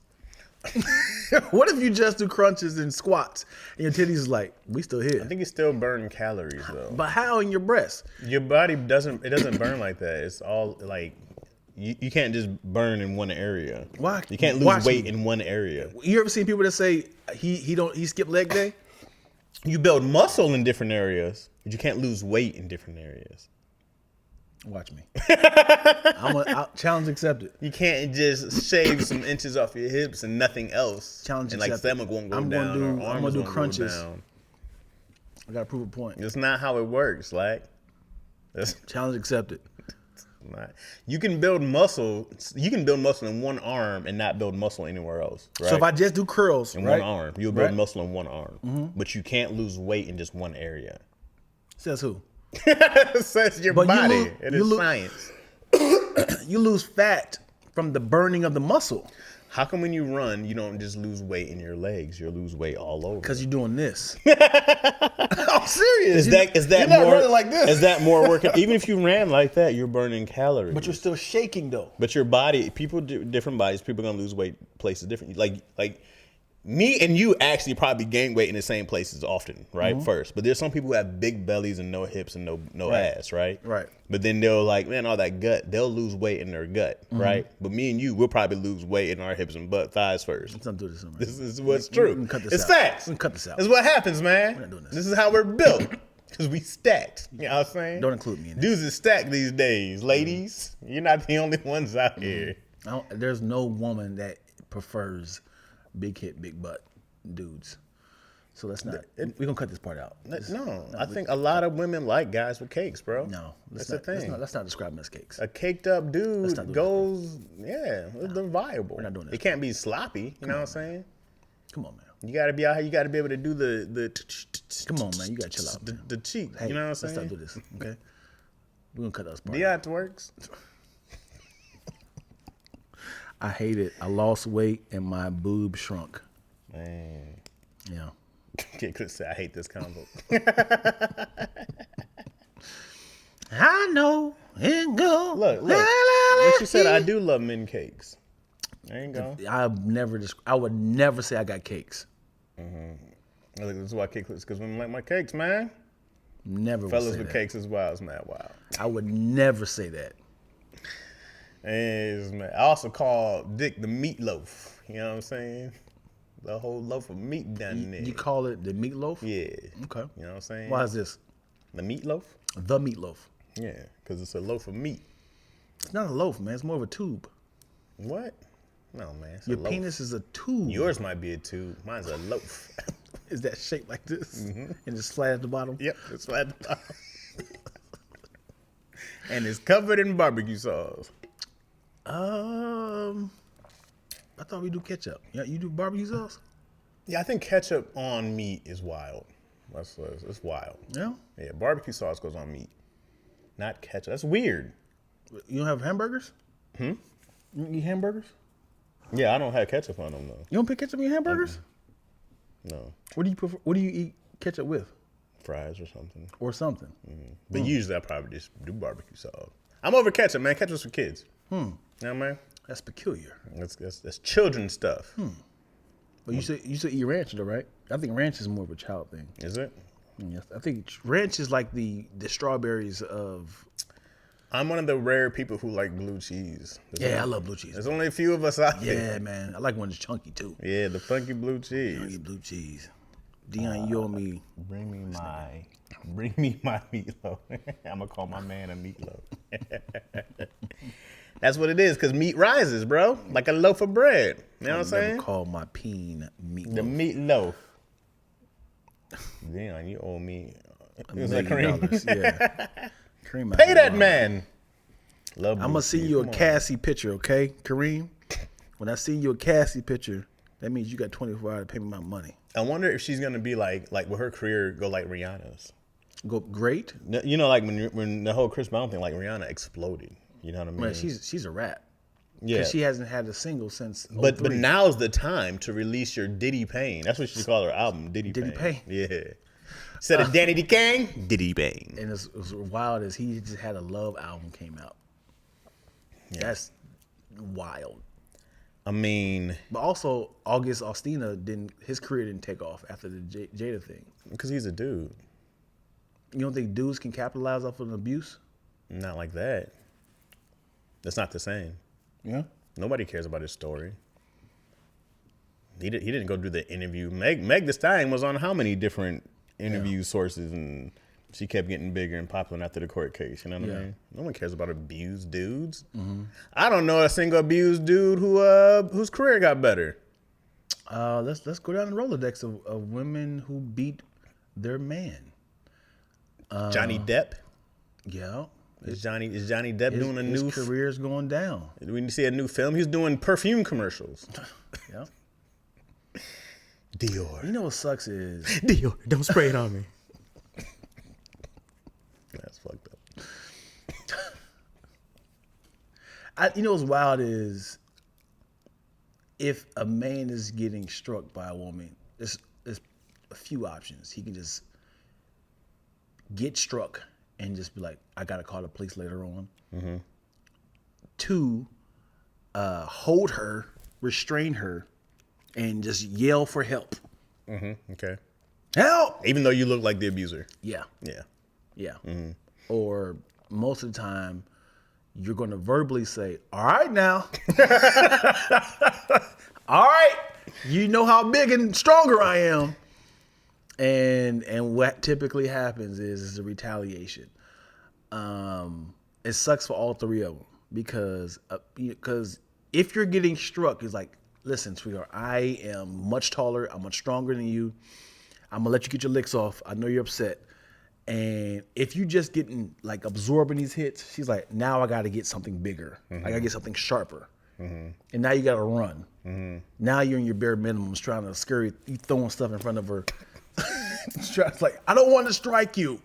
What if you just do crunches and squats and your titties is like, we still here? I think it's still burning calories though. But how in your breast? Your body doesn't burn like that. It's all like you can't just burn in one area. Why? You can't lose weight in one area. You ever seen people that say he skipped leg day? You build muscle in different areas, but you can't lose weight in different areas. Watch me. Challenge accepted. You can't just shave some inches off your hips and nothing else. Challenge and accepted. Like stomach won't go down. I'm gonna do crunches. I gotta prove a point. That's not how it works, like. Challenge accepted. Not. You can build muscle. You can build muscle in one arm and not build muscle anywhere else. Right? So if I just do curls in one arm, you'll build muscle in one arm, but you can't lose weight in just one area. Says who? Says your body. It is science. You lose fat from the burning of the muscle. How come when you run, you don't just lose weight in your legs? You'll lose weight all over. Because you're doing this. I'm serious. Is that you're more not running like this? Is that more work? Even if you ran like that, you're burning calories. But you're still shaking though. But your body, people do different bodies. People are gonna lose weight places different. Like me and you actually probably gain weight in the same places often, right? First, but there's some people who have big bellies and no hips and no ass, right? Right. But then they'll like, man, all that gut, they'll lose weight in their gut, right? But me and you, we'll probably lose weight in our hips and thighs first. Let's not do this. This is what's true. It's out. facts. We can cut this out. This is what happens, man. We're not doing this. This is how we're built. Because we stacked. You know what I'm saying? Don't include me in this. Dudes is stacked these days. Ladies, you're not the only ones out here. There's no woman that prefers big hip, big butt dudes. So let's not. We're going to cut this part out. No, I think a lot of women like guys with cakes, bro. No. That's the thing. Let's not describe them as cakes. A caked up dude goes, they're viable. We're not doing this. It can't be sloppy. You know what I'm saying? Come on, man. You got to be out here. You got to be able to do the Come on, man. You got to chill out. the cheek. Hey, you know what I'm saying? Let's not do this, okay? We're going to cut those part Yeah, out. it works. I hate it. I lost weight and my boob shrunk. Man. Yeah. Kid could say, I hate this combo. I know it go. Look. When she said, I do love men cakes. There you go. I would never say I got cakes. Look, this is why cake is because women like my cakes, man. Never would Fellas say with that. cakes is wild. It's mad wild. I would never say that. It's mad. I also call Dick the meatloaf. You know what I'm saying? The whole loaf of meat down there. You call it the meatloaf? Yeah. Okay. You know what I'm saying? Why is this? The meatloaf? The meatloaf. Yeah, because it's a loaf of meat. It's not a loaf, man. It's more of a tube. What? No, man. It's Your a loaf. penis is a tube. Yours might be a tube. Mine's a loaf. Is that shaped like this? And just flat at the bottom? Yep, it's flat at the bottom. And it's covered in barbecue sauce. I thought we do ketchup. Yeah, you do barbecue sauce? Yeah, I think ketchup on meat is wild. It's wild. Yeah. Yeah, barbecue sauce goes on meat, not ketchup. That's weird. You don't have hamburgers? You eat hamburgers? Yeah, I don't have ketchup on them though. You don't put ketchup in your hamburgers? No. What do you prefer? What do you eat ketchup with? Fries or something. Or something. But usually I probably just do barbecue sauce. I'm over ketchup, man. Ketchup's for kids. You know what I mean? That's peculiar. That's children's stuff. But you said eat ranch though, right? I think ranch is more of a child thing. Is it? Yes, I think ranch is like the strawberries of. I'm one of the rare people who like blue cheese. I love blue cheese. There's only a few of us out there. Yeah, man. I like one that's chunky too. Yeah, the funky blue cheese. Chunky blue cheese. Dion, you owe me. Bring me my meatloaf. I'm gonna call my man a meatloaf. That's what it is, because meat rises, bro. Like a loaf of bread. You know what I'm saying? Call my peen meatloaf. The meatloaf. Dion, you owe me. Is that Kareem? Yeah. Kareem, Pay that man. I'm gonna send you a Cassie picture, okay, Kareem? When I send you a Cassie picture, that means you got 24 hours to pay me my money. I wonder if she's gonna be like will her career go like Rihanna's? Go great. You know, like when the whole Chris Brown thing, like Rihanna exploded. You know what I mean? Man, she's a rap. Yeah, she hasn't had a single since. But now's the time to release your Diddy Pain. That's what she called her album, Diddy Pain. Yeah. Instead of Danny D. Kang, Diddy Pain. And it's wild as he just had a Love album came out. Yeah. That's wild. I mean, but also August Alsina his career didn't take off after the Jada thing. Because he's a dude. You don't think dudes can capitalize off of an abuse? Not like that. That's not the same. Yeah. Nobody cares about his story. He didn't go do the interview. Meg Thee Stallion was on how many different interview sources, and she kept getting bigger and popular after the court case. You know what I mean? No one cares about abused dudes. I don't know a single abused dude whose career got better. Let's go down the Rolodex of women who beat their man. Johnny Depp. Yeah. Is Johnny Depp doing a new? His career's going down. We see a new film. He's doing perfume commercials. Yeah. Dior. You know what sucks is Dior. Don't spray it on me. That's fucked up. You know what's wild is if a man is getting struck by a woman, there's a few options. He can just get struck and just be like, I gotta call the police later on. Mm-hmm. 2, hold her, restrain her, and just yell for help. Mm-hmm. Okay. Help! Even though you look like the abuser. Yeah. Yeah. Yeah. Mm-hmm. Or most of the time, you're going to verbally say, all right now. All right. You know how big and stronger I am. And what typically happens is a retaliation. It sucks for all three of them because if you're getting struck, it's like, listen, sweetheart, I am much taller. I'm much stronger than you. I'm gonna let you get your licks off. I know you're upset. And if you just getting like absorbing these hits, she's like, now I got to get something bigger. Mm-hmm. I got to get something sharper. Mm-hmm. And now you got to run. Mm-hmm. Now you're in your bare minimums trying to scurry, you throwing stuff in front of her. It's like, I don't want to strike you.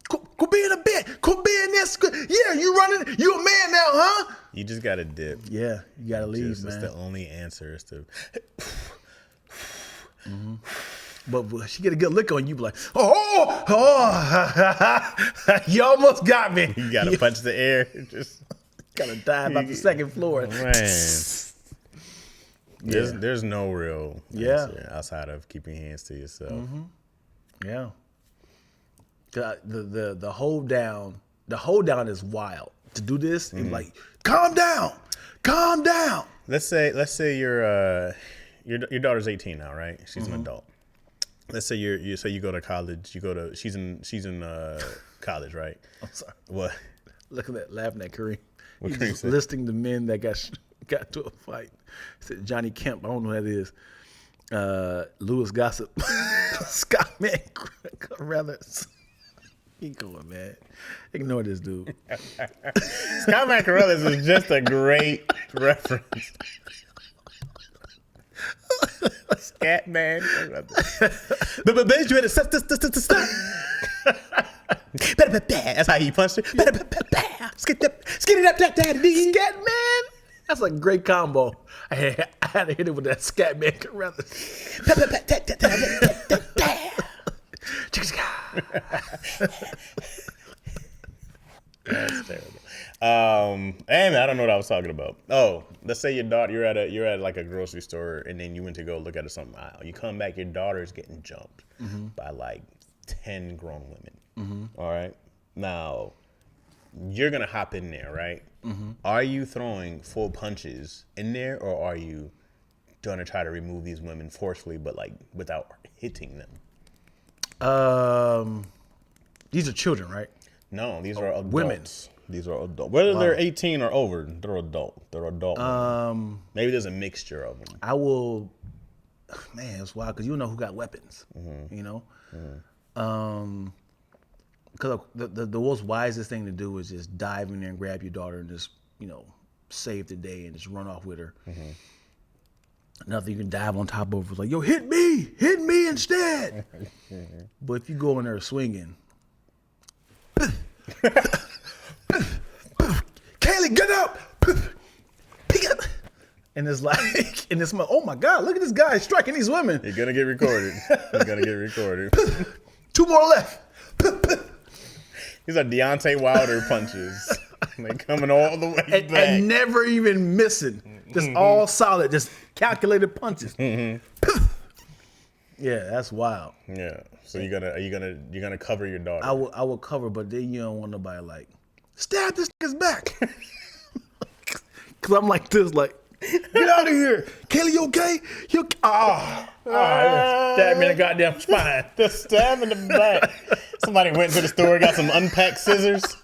Quit being a bitch. Quit being this. Yeah, you running. You a man now, huh? You just got to dip. Yeah, you got to leave, man. That's the only answer is to... Mm-hmm. But she get a good lick on you, be like, you almost got me. You gotta punch the air. Just gotta dive off the second floor. Man, there's no real answer outside of keeping your hands to yourself. Mm-hmm. Yeah. The hold down is wild. To do this, and like, calm down. Let's say your daughter's 18 now, right? She's an adult. Let's say you go to college. She's in college, right? I'm sorry. What? Look at that, laughing at Kareem. What He's Kareem just said? listing the men that got to a fight. He said Johnny Kemp. I don't know who that is. Lewis Gossip. Scott Man. Rather. Keep going, man. Ignore this dude. Scott Macarellas is just a great reference. Scat man. But bitch, you had to stop. That's how he punched her. Skit it up, daddy. Scat man. That's a great combo. I had to hit it with that scat man around the. That's terrible. And I don't know what I was talking about. Oh, let's say your daughter, you're at like a grocery store, and then you went to go look at something aisle. You come back, your daughter's getting jumped by like 10 grown women. All right, now you're gonna hop in there, right? Are you throwing full punches in there, or are you gonna try to remove these women forcefully, but like without hitting them? These are children, right? No, these are adults. Women. These are adults. Whether they're 18 or over, they're adult. They're adult. Maybe there's a mixture of them. I will. Man, it's wild because you know who got weapons. You know, because the most wisest thing to do is just dive in there and grab your daughter and just save the day and just run off with her. Nothing you can dive on top of. It's like, yo, hit me instead. But if you go in there swinging. Kaylee, get up! Pick up! And it's like, oh my God, look at this guy striking these women. You're gonna get recorded. Two more left. These are Deontay Wilder punches. They coming all the way back. And never even missing. Just all solid, just calculated punches. Yeah, that's wild. Yeah. So you're gonna cover your daughter. I will cover, but then you don't want nobody like stab this nigga's back. Cause I'm like this, like, get out of here. Kaylee, you okay? Stab me in the goddamn spine. The stab in the back. Somebody went to the store, got some unpacked scissors.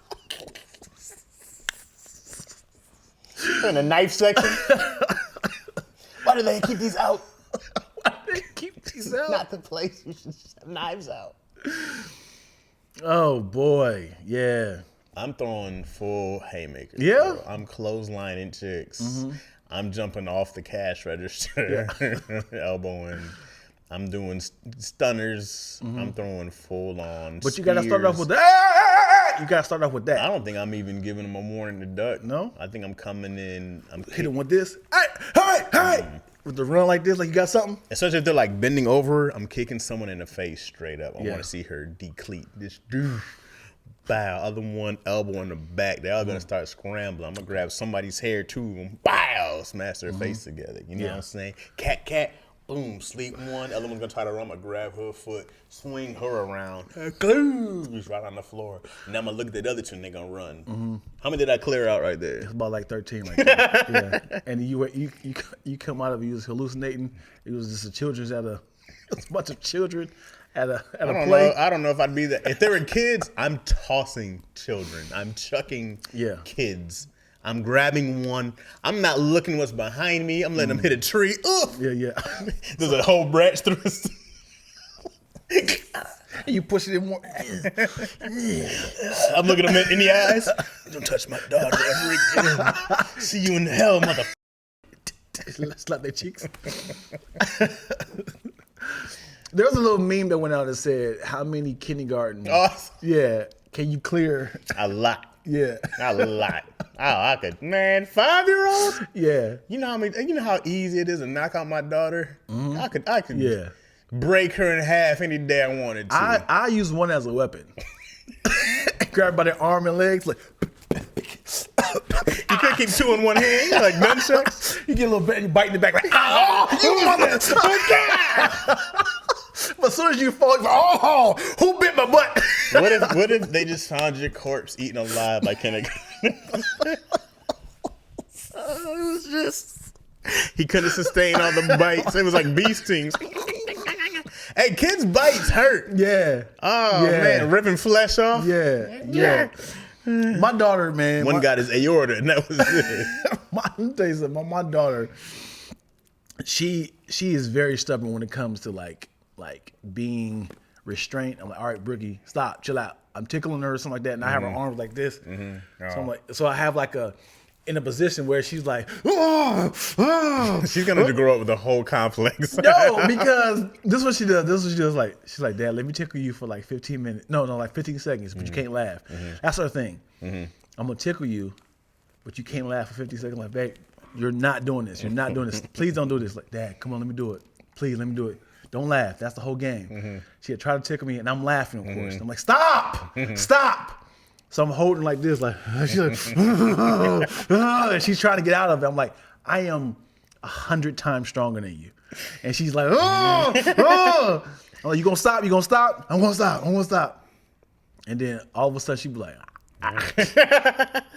In the knife section. Why do they keep these out? Not the place you should have knives out. Oh boy, yeah. I'm throwing full haymakers. Yeah? Bro. I'm clotheslining chicks. I'm jumping off the cash register, elbowing. I'm doing stunners. I'm throwing full on. But you gotta start off with that. You gotta start off with that. I don't think I'm even giving them a warning to duck. No? I think I'm coming in. I'm hit them with this. Hey! With the run like this, like you got something? Especially if they're like bending over, I'm kicking someone in the face straight up. I want to see her decleat. This dude, bow. Other one elbow in the back. They're all gonna start scrambling. I'm gonna grab somebody's hair too and bow, smash their face together. You know what I'm saying? Cat. Boom, sleep one. Other one's gonna try to run. I'm gonna grab her foot, swing her around. She's right on the floor. And I'm gonna look at the other two and they're gonna run. How many did I clear out right there? It's about like 13 right there. Yeah. And you come out of it, you was hallucinating. It was just a bunch of children at a play. I don't know if I'd be that. If there were kids, I'm tossing children. I'm chucking kids. I'm grabbing one. I'm not looking what's behind me. I'm letting them hit a tree. Ugh. Yeah. There's a whole branch through You push it in more. I'm looking them in the eyes. Don't touch my daughter ever again. See you in hell, mother. Slap their cheeks. There was a little meme that went out that said, how many kindergarten? Can you clear? A lot. Yeah. A lot. Oh, I could, man, 5-year-olds? Yeah. You know how easy it is to knock out my daughter? I could break her in half any day I wanted to. I use one as a weapon. Grab by their arm and legs, like. You can't keep two in one hand, like nunchucks. You get a little bit and you bite in the back, like, you mother. But as soon as you fall, who bit my butt? What if they just found your corpse eaten alive by kindergarten? It was just, he couldn't sustain all the bites. It was like bee stings. Hey, kids' bites hurt. Yeah. Oh, man, ripping flesh off. Yeah. My daughter, man. One got his aorta, and that was it. Let me tell you something. My daughter, she is very stubborn when it comes to like being restrained. I'm like, all right, Brookie, stop, chill out. I'm tickling her or something like that, and I have her arms like this. So I'm like, so I have like in a position where she's like, oh. She's gonna grow up with a whole complex. No, because this is what she does. This is what she does. Like, she's like, Dad, let me tickle you for like 15 minutes. No, like 15 seconds, but you can't laugh. That's her thing. I'm gonna tickle you, but you can't laugh for 50 seconds. Like, babe, you're not doing this. You're not doing this. Please don't do this. Like, Dad, come on, let me do it. Please, let me do it. Don't laugh. That's the whole game. She had tried to tickle me, and I'm laughing, of course. I'm like, stop, stop. So I'm holding like this, like, she's like, and she's trying to get out of it. I'm like, I am 100 times stronger than you. And she's like, oh. I'm like, you gonna stop? You gonna stop? I'm gonna stop. I'm gonna stop. And then all of a sudden she be like,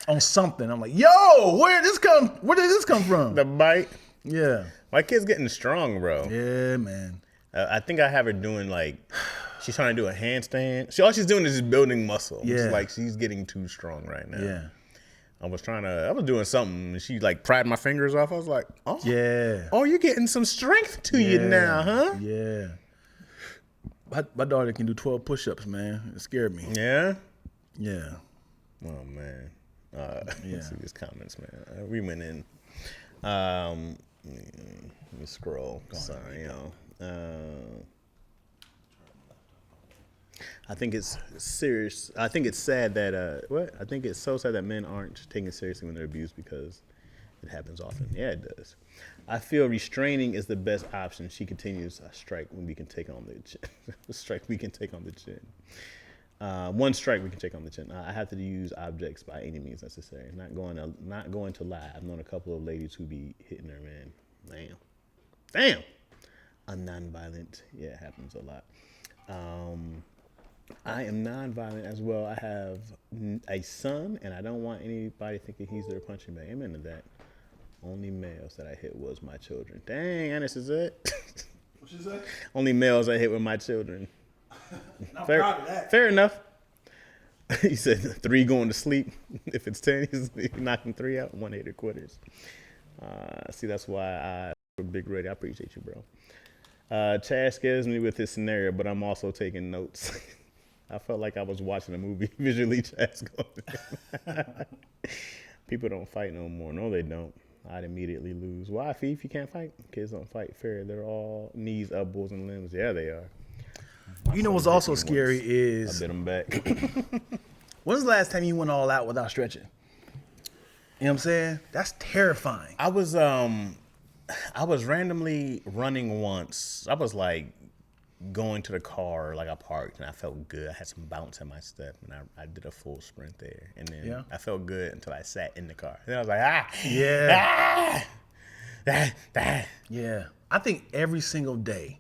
on something. I'm like, yo, where did this come from? The bite. Yeah. My kid's getting strong, bro. Yeah, man. I think I have her doing like, she's trying to do a handstand. All she's doing is just building muscle. Yeah. It's like she's getting too strong right now. Yeah. I was doing something, and she like pried my fingers off. I was like, oh. Yeah. Oh, you're getting some strength to you now, huh? Yeah. My daughter can do 12 push-ups, man. It scared me. Yeah? Yeah. Oh, man. Let's see these comments, man. We went in. Let me scroll. Sorry, I think it's serious. I think it's sad that I think it's so sad that men aren't taken seriously when they're abused because it happens often. Yeah, it does. I feel restraining is the best option. She continues. A strike when we can take on the chin. A strike we can take on the chin. One strike we can take on the chin. I have to use objects by any means necessary. Not going to lie. I've known a couple of ladies who be hitting their man. Damn. I'm nonviolent. Yeah, it happens a lot. I am nonviolent as well. I have a son, and I don't want anybody thinking he's their punching bag. Amen to that. Only males that I hit was my children. Dang, Annis, is it? What you say? Only males I hit with my children. I'm proud of that. Fair enough. He said 3 going to sleep. If it's 10, he's knocking 3 out. 1 8 quitters. See, that's why Big Ready. I appreciate you, bro. Chad scares me with his scenario, but I'm also taking notes. I felt like I was watching a movie visually. Chad's going. People don't fight no more. No, they don't. I'd immediately lose. Why, Fief? You can't fight? Kids don't fight fair. They're all knees, elbows, and limbs. Yeah, they are. You know what's also scary is... I bit them back. When's the last time you went all out without stretching? You know what I'm saying? That's terrifying. I was randomly running once. I was like going to the car, like I parked, and I felt good. I had some bounce in my step, and I did a full sprint there. And then I felt good until I sat in the car. And then I was like, Yeah. I think every single day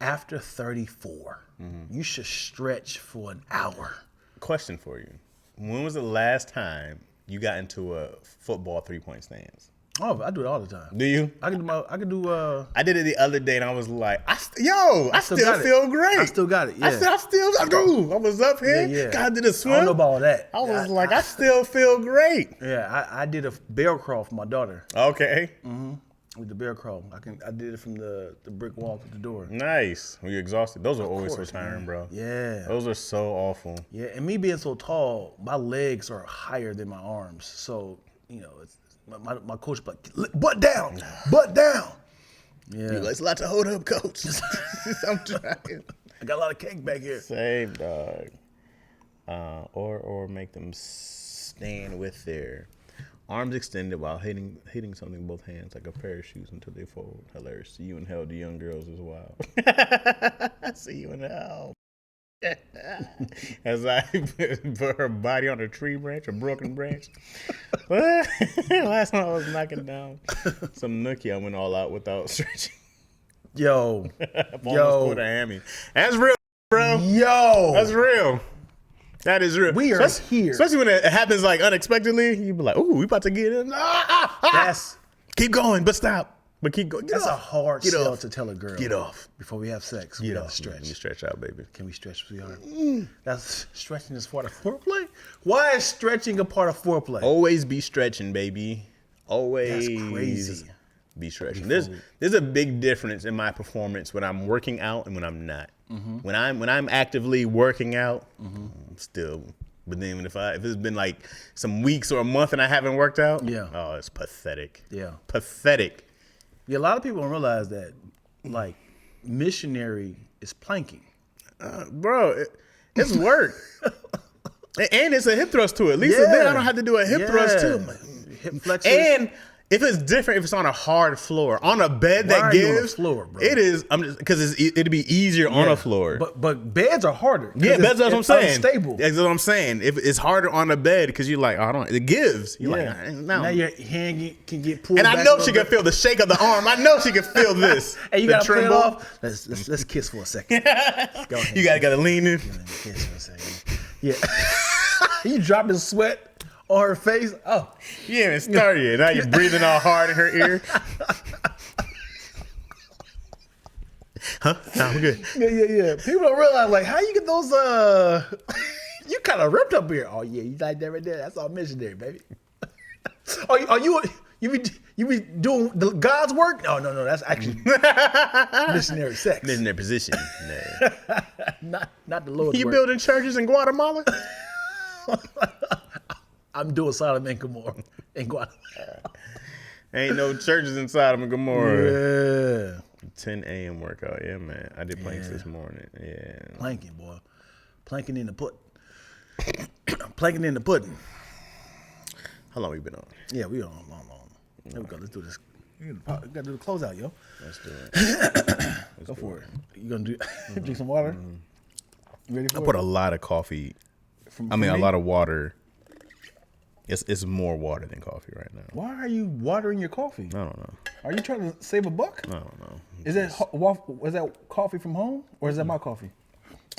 after 34, you should stretch for an hour. Question for you. When was the last time you got into a football 3-point stance? Oh, I do it all the time. Do you? I can do. I did it the other day, and I was like, I still feel great. I still got it. Yeah. I was up here. Yeah. God, did a swim. I don't know about all that. I was like, I still feel great. Yeah, I did a bear crawl for my daughter. Okay. With the bear crawl. I did it from the brick wall to the door. Nice. Were you exhausted? Those are always so tiring, bro. Yeah. Those are so awful. Yeah, and me being so tall, my legs are higher than my arms. So, it's my coach like, butt down. Yeah. It's a lot to hold up, coach. I'm trying. I got a lot of cake back here. Same, dog. Or make them stand with their arms extended while hitting something in both hands like a pair of shoes until they fold. Hilarious. See you in hell, the young girls as well. See you in hell. As I put her body on a tree branch, a broken branch. Last time I was knocking down some nookie, I went all out without stretching. Yo. Almost pulled a hammy. That's real, bro. Yo. That's real. That is real. We are here. Especially when it happens like unexpectedly. You be like, ooh, we about to get in. Keep going, but stop. But keep going. That's a hard sell to tell a girl. Get off. Before we have sex, we gotta stretch. Let me stretch out, baby. Can we stretch, sweetheart? That's stretching is part of foreplay? Why is stretching a part of foreplay? Always be stretching, baby. Always. That's crazy. Be stretching. There's a big difference in my performance when I'm working out and when I'm not. When I'm actively working out, I'm still But then if it's been like some weeks or a month and I haven't worked out, oh, it's pathetic. Yeah. Pathetic. Yeah, a lot of people don't realize that, like, missionary is planking. Bro, it's work. And it's a hip thrust to it. At least then I don't have to do a hip thrust too. Hip flexors. And if it's different, if it's on a hard floor, on a bed that gives, on the floor, bro? It is. I'm just because it'd be easier on a floor. But beds are harder. Yeah, that's what I'm saying. Unstable. That's what I'm saying. If it's harder on a bed because you're like, oh, I don't. It gives. You're like, now your hand can get pulled. And I know she can feel the shake of the arm. I know she can feel this. And you gotta play it off. Let's kiss for a second. Go ahead. You gotta lean in. Kiss for a second. Yeah. You dropping sweat on her face. Oh, you ain't even started yet. Now you're breathing all hard in her ear. Huh? Nah, we're good. Yeah. People don't realize, like, how you get those. You kind of ripped up here. Oh yeah, you like that right there. That's all missionary, baby. Are you be doing God's work? No. That's actually missionary sex. Missionary position. Nah. not the Lord's You work. building churches in Guatemala? I'm doing Sodom and Gomorrah in Guatemala. Ain't no churches in Sodom and Gomorrah. Yeah. 10 a.m. workout. Yeah, man. I did planks this morning. Yeah. Planking, boy. Planking in the pudding. Planking in the pudding. How long we been on? Yeah, we on long. There we go. Let's do this. We gotta do the closeout, yo. Let's do it. Go for it. You gonna drink some water? You ready for it? I put a lot of coffee. A lot of water. It's more water than coffee right now. Why are you watering your coffee? I don't know. Are you trying to save a buck? I don't know. Is that coffee from home or is that my coffee?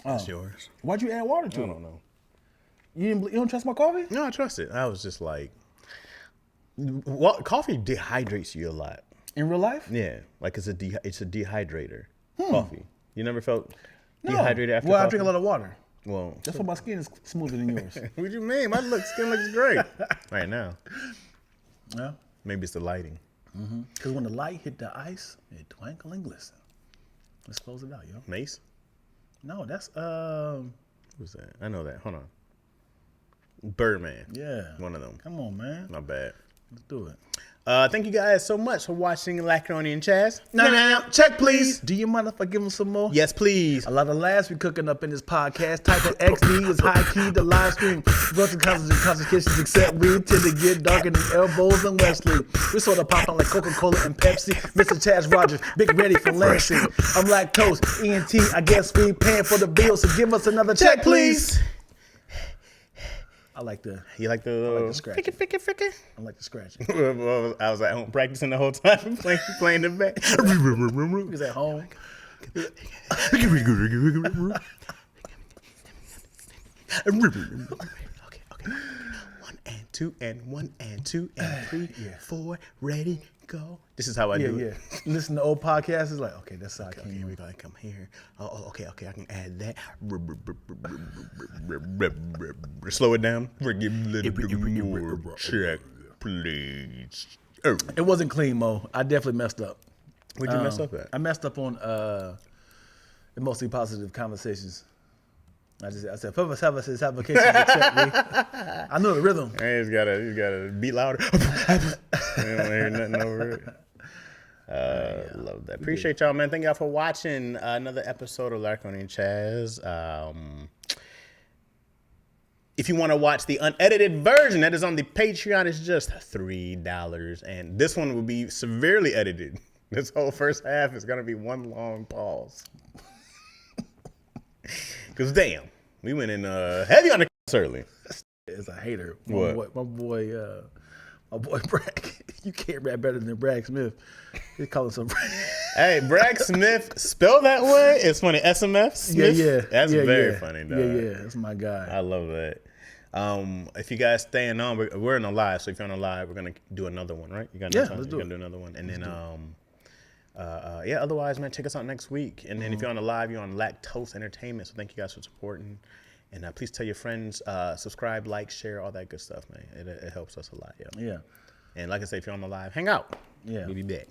That's yours. Why'd you add water to it? I don't know. You don't trust my coffee? No, I trust it. I was just like, coffee dehydrates you a lot. In real life? Yeah, like it's a dehydrator. Coffee. You never felt dehydrated after? Well, coffee? I drink a lot of water. Well, that's why my skin is smoother than yours. What do you mean? My skin looks great right now. Yeah. Maybe it's the lighting. Because when the light hit the ice, it twinkle and glisten. Let's close it out, yo. Mace? No, that's Who's that? I know that. Hold on. Birdman. Yeah. One of them. Come on, man. Not bad. Let's do it. Thank you guys so much for watching Lacroni and Chaz. No. Check, please. Do you mind if I give them some more? Yes, please. A lot of laughs we cooking up in this podcast. Type of XD is high key, the live stream. Broken concentrations except we tend to get darker than elbows and Wesley. We sort of pop on like Coca-Cola and Pepsi. Mr. Chaz Rogers, Big Ready from Lansing. I'm lactose, ENT. I guess we paying for the bill, so give us another check, please. I like the scratching. Ficky. I like the scratching. I was at home practicing the whole time, playing the back. He was at home. Okay. 1 and 2 and 1 and 2 and 3, 4, ready, go. This is how I do it. Listen to old podcasts. It's like, okay, that's how I came. Here we go. I come here. Oh, okay. I can add that. Slow it down. Give a little more. Check, please. Oh. It wasn't clean, Mo. I definitely messed up. What'd you mess up at? I messed up on mostly positive conversations. I said, "Purpose have us his applications accept me." I know the rhythm. Hey, he's gotta beat louder. You don't hear nothing over it. Love that. Appreciate y'all, man. Thank y'all for watching another episode of Lacroni and Chaz. If you want to watch the unedited version that is on the Patreon, it's just $3, and this one will be severely edited. This whole first half is gonna be one long pause. Cause damn, we went in heavy on the early. As a hater, What? My boy Bragg. You can't rap better than Bragg Smith. He calling some. Hey, Bragg Smith, spell that way. It's funny. SMF Smith. Yeah. That's very funny, dog. Yeah. That's my guy. I love that. If you guys staying on, we're in a live. So if you're on a live, we're gonna do another one, right? You got let's do it. Gonna do another one, and then otherwise, man, check us out next week. And then if you're on the live, you're on Lactose Entertainment. So thank you guys for supporting. And please tell your friends, subscribe, like, share, all that good stuff, man. It helps us a lot, yo. Yeah. And like I say, if you're on the live, hang out. Yeah. We'll be back.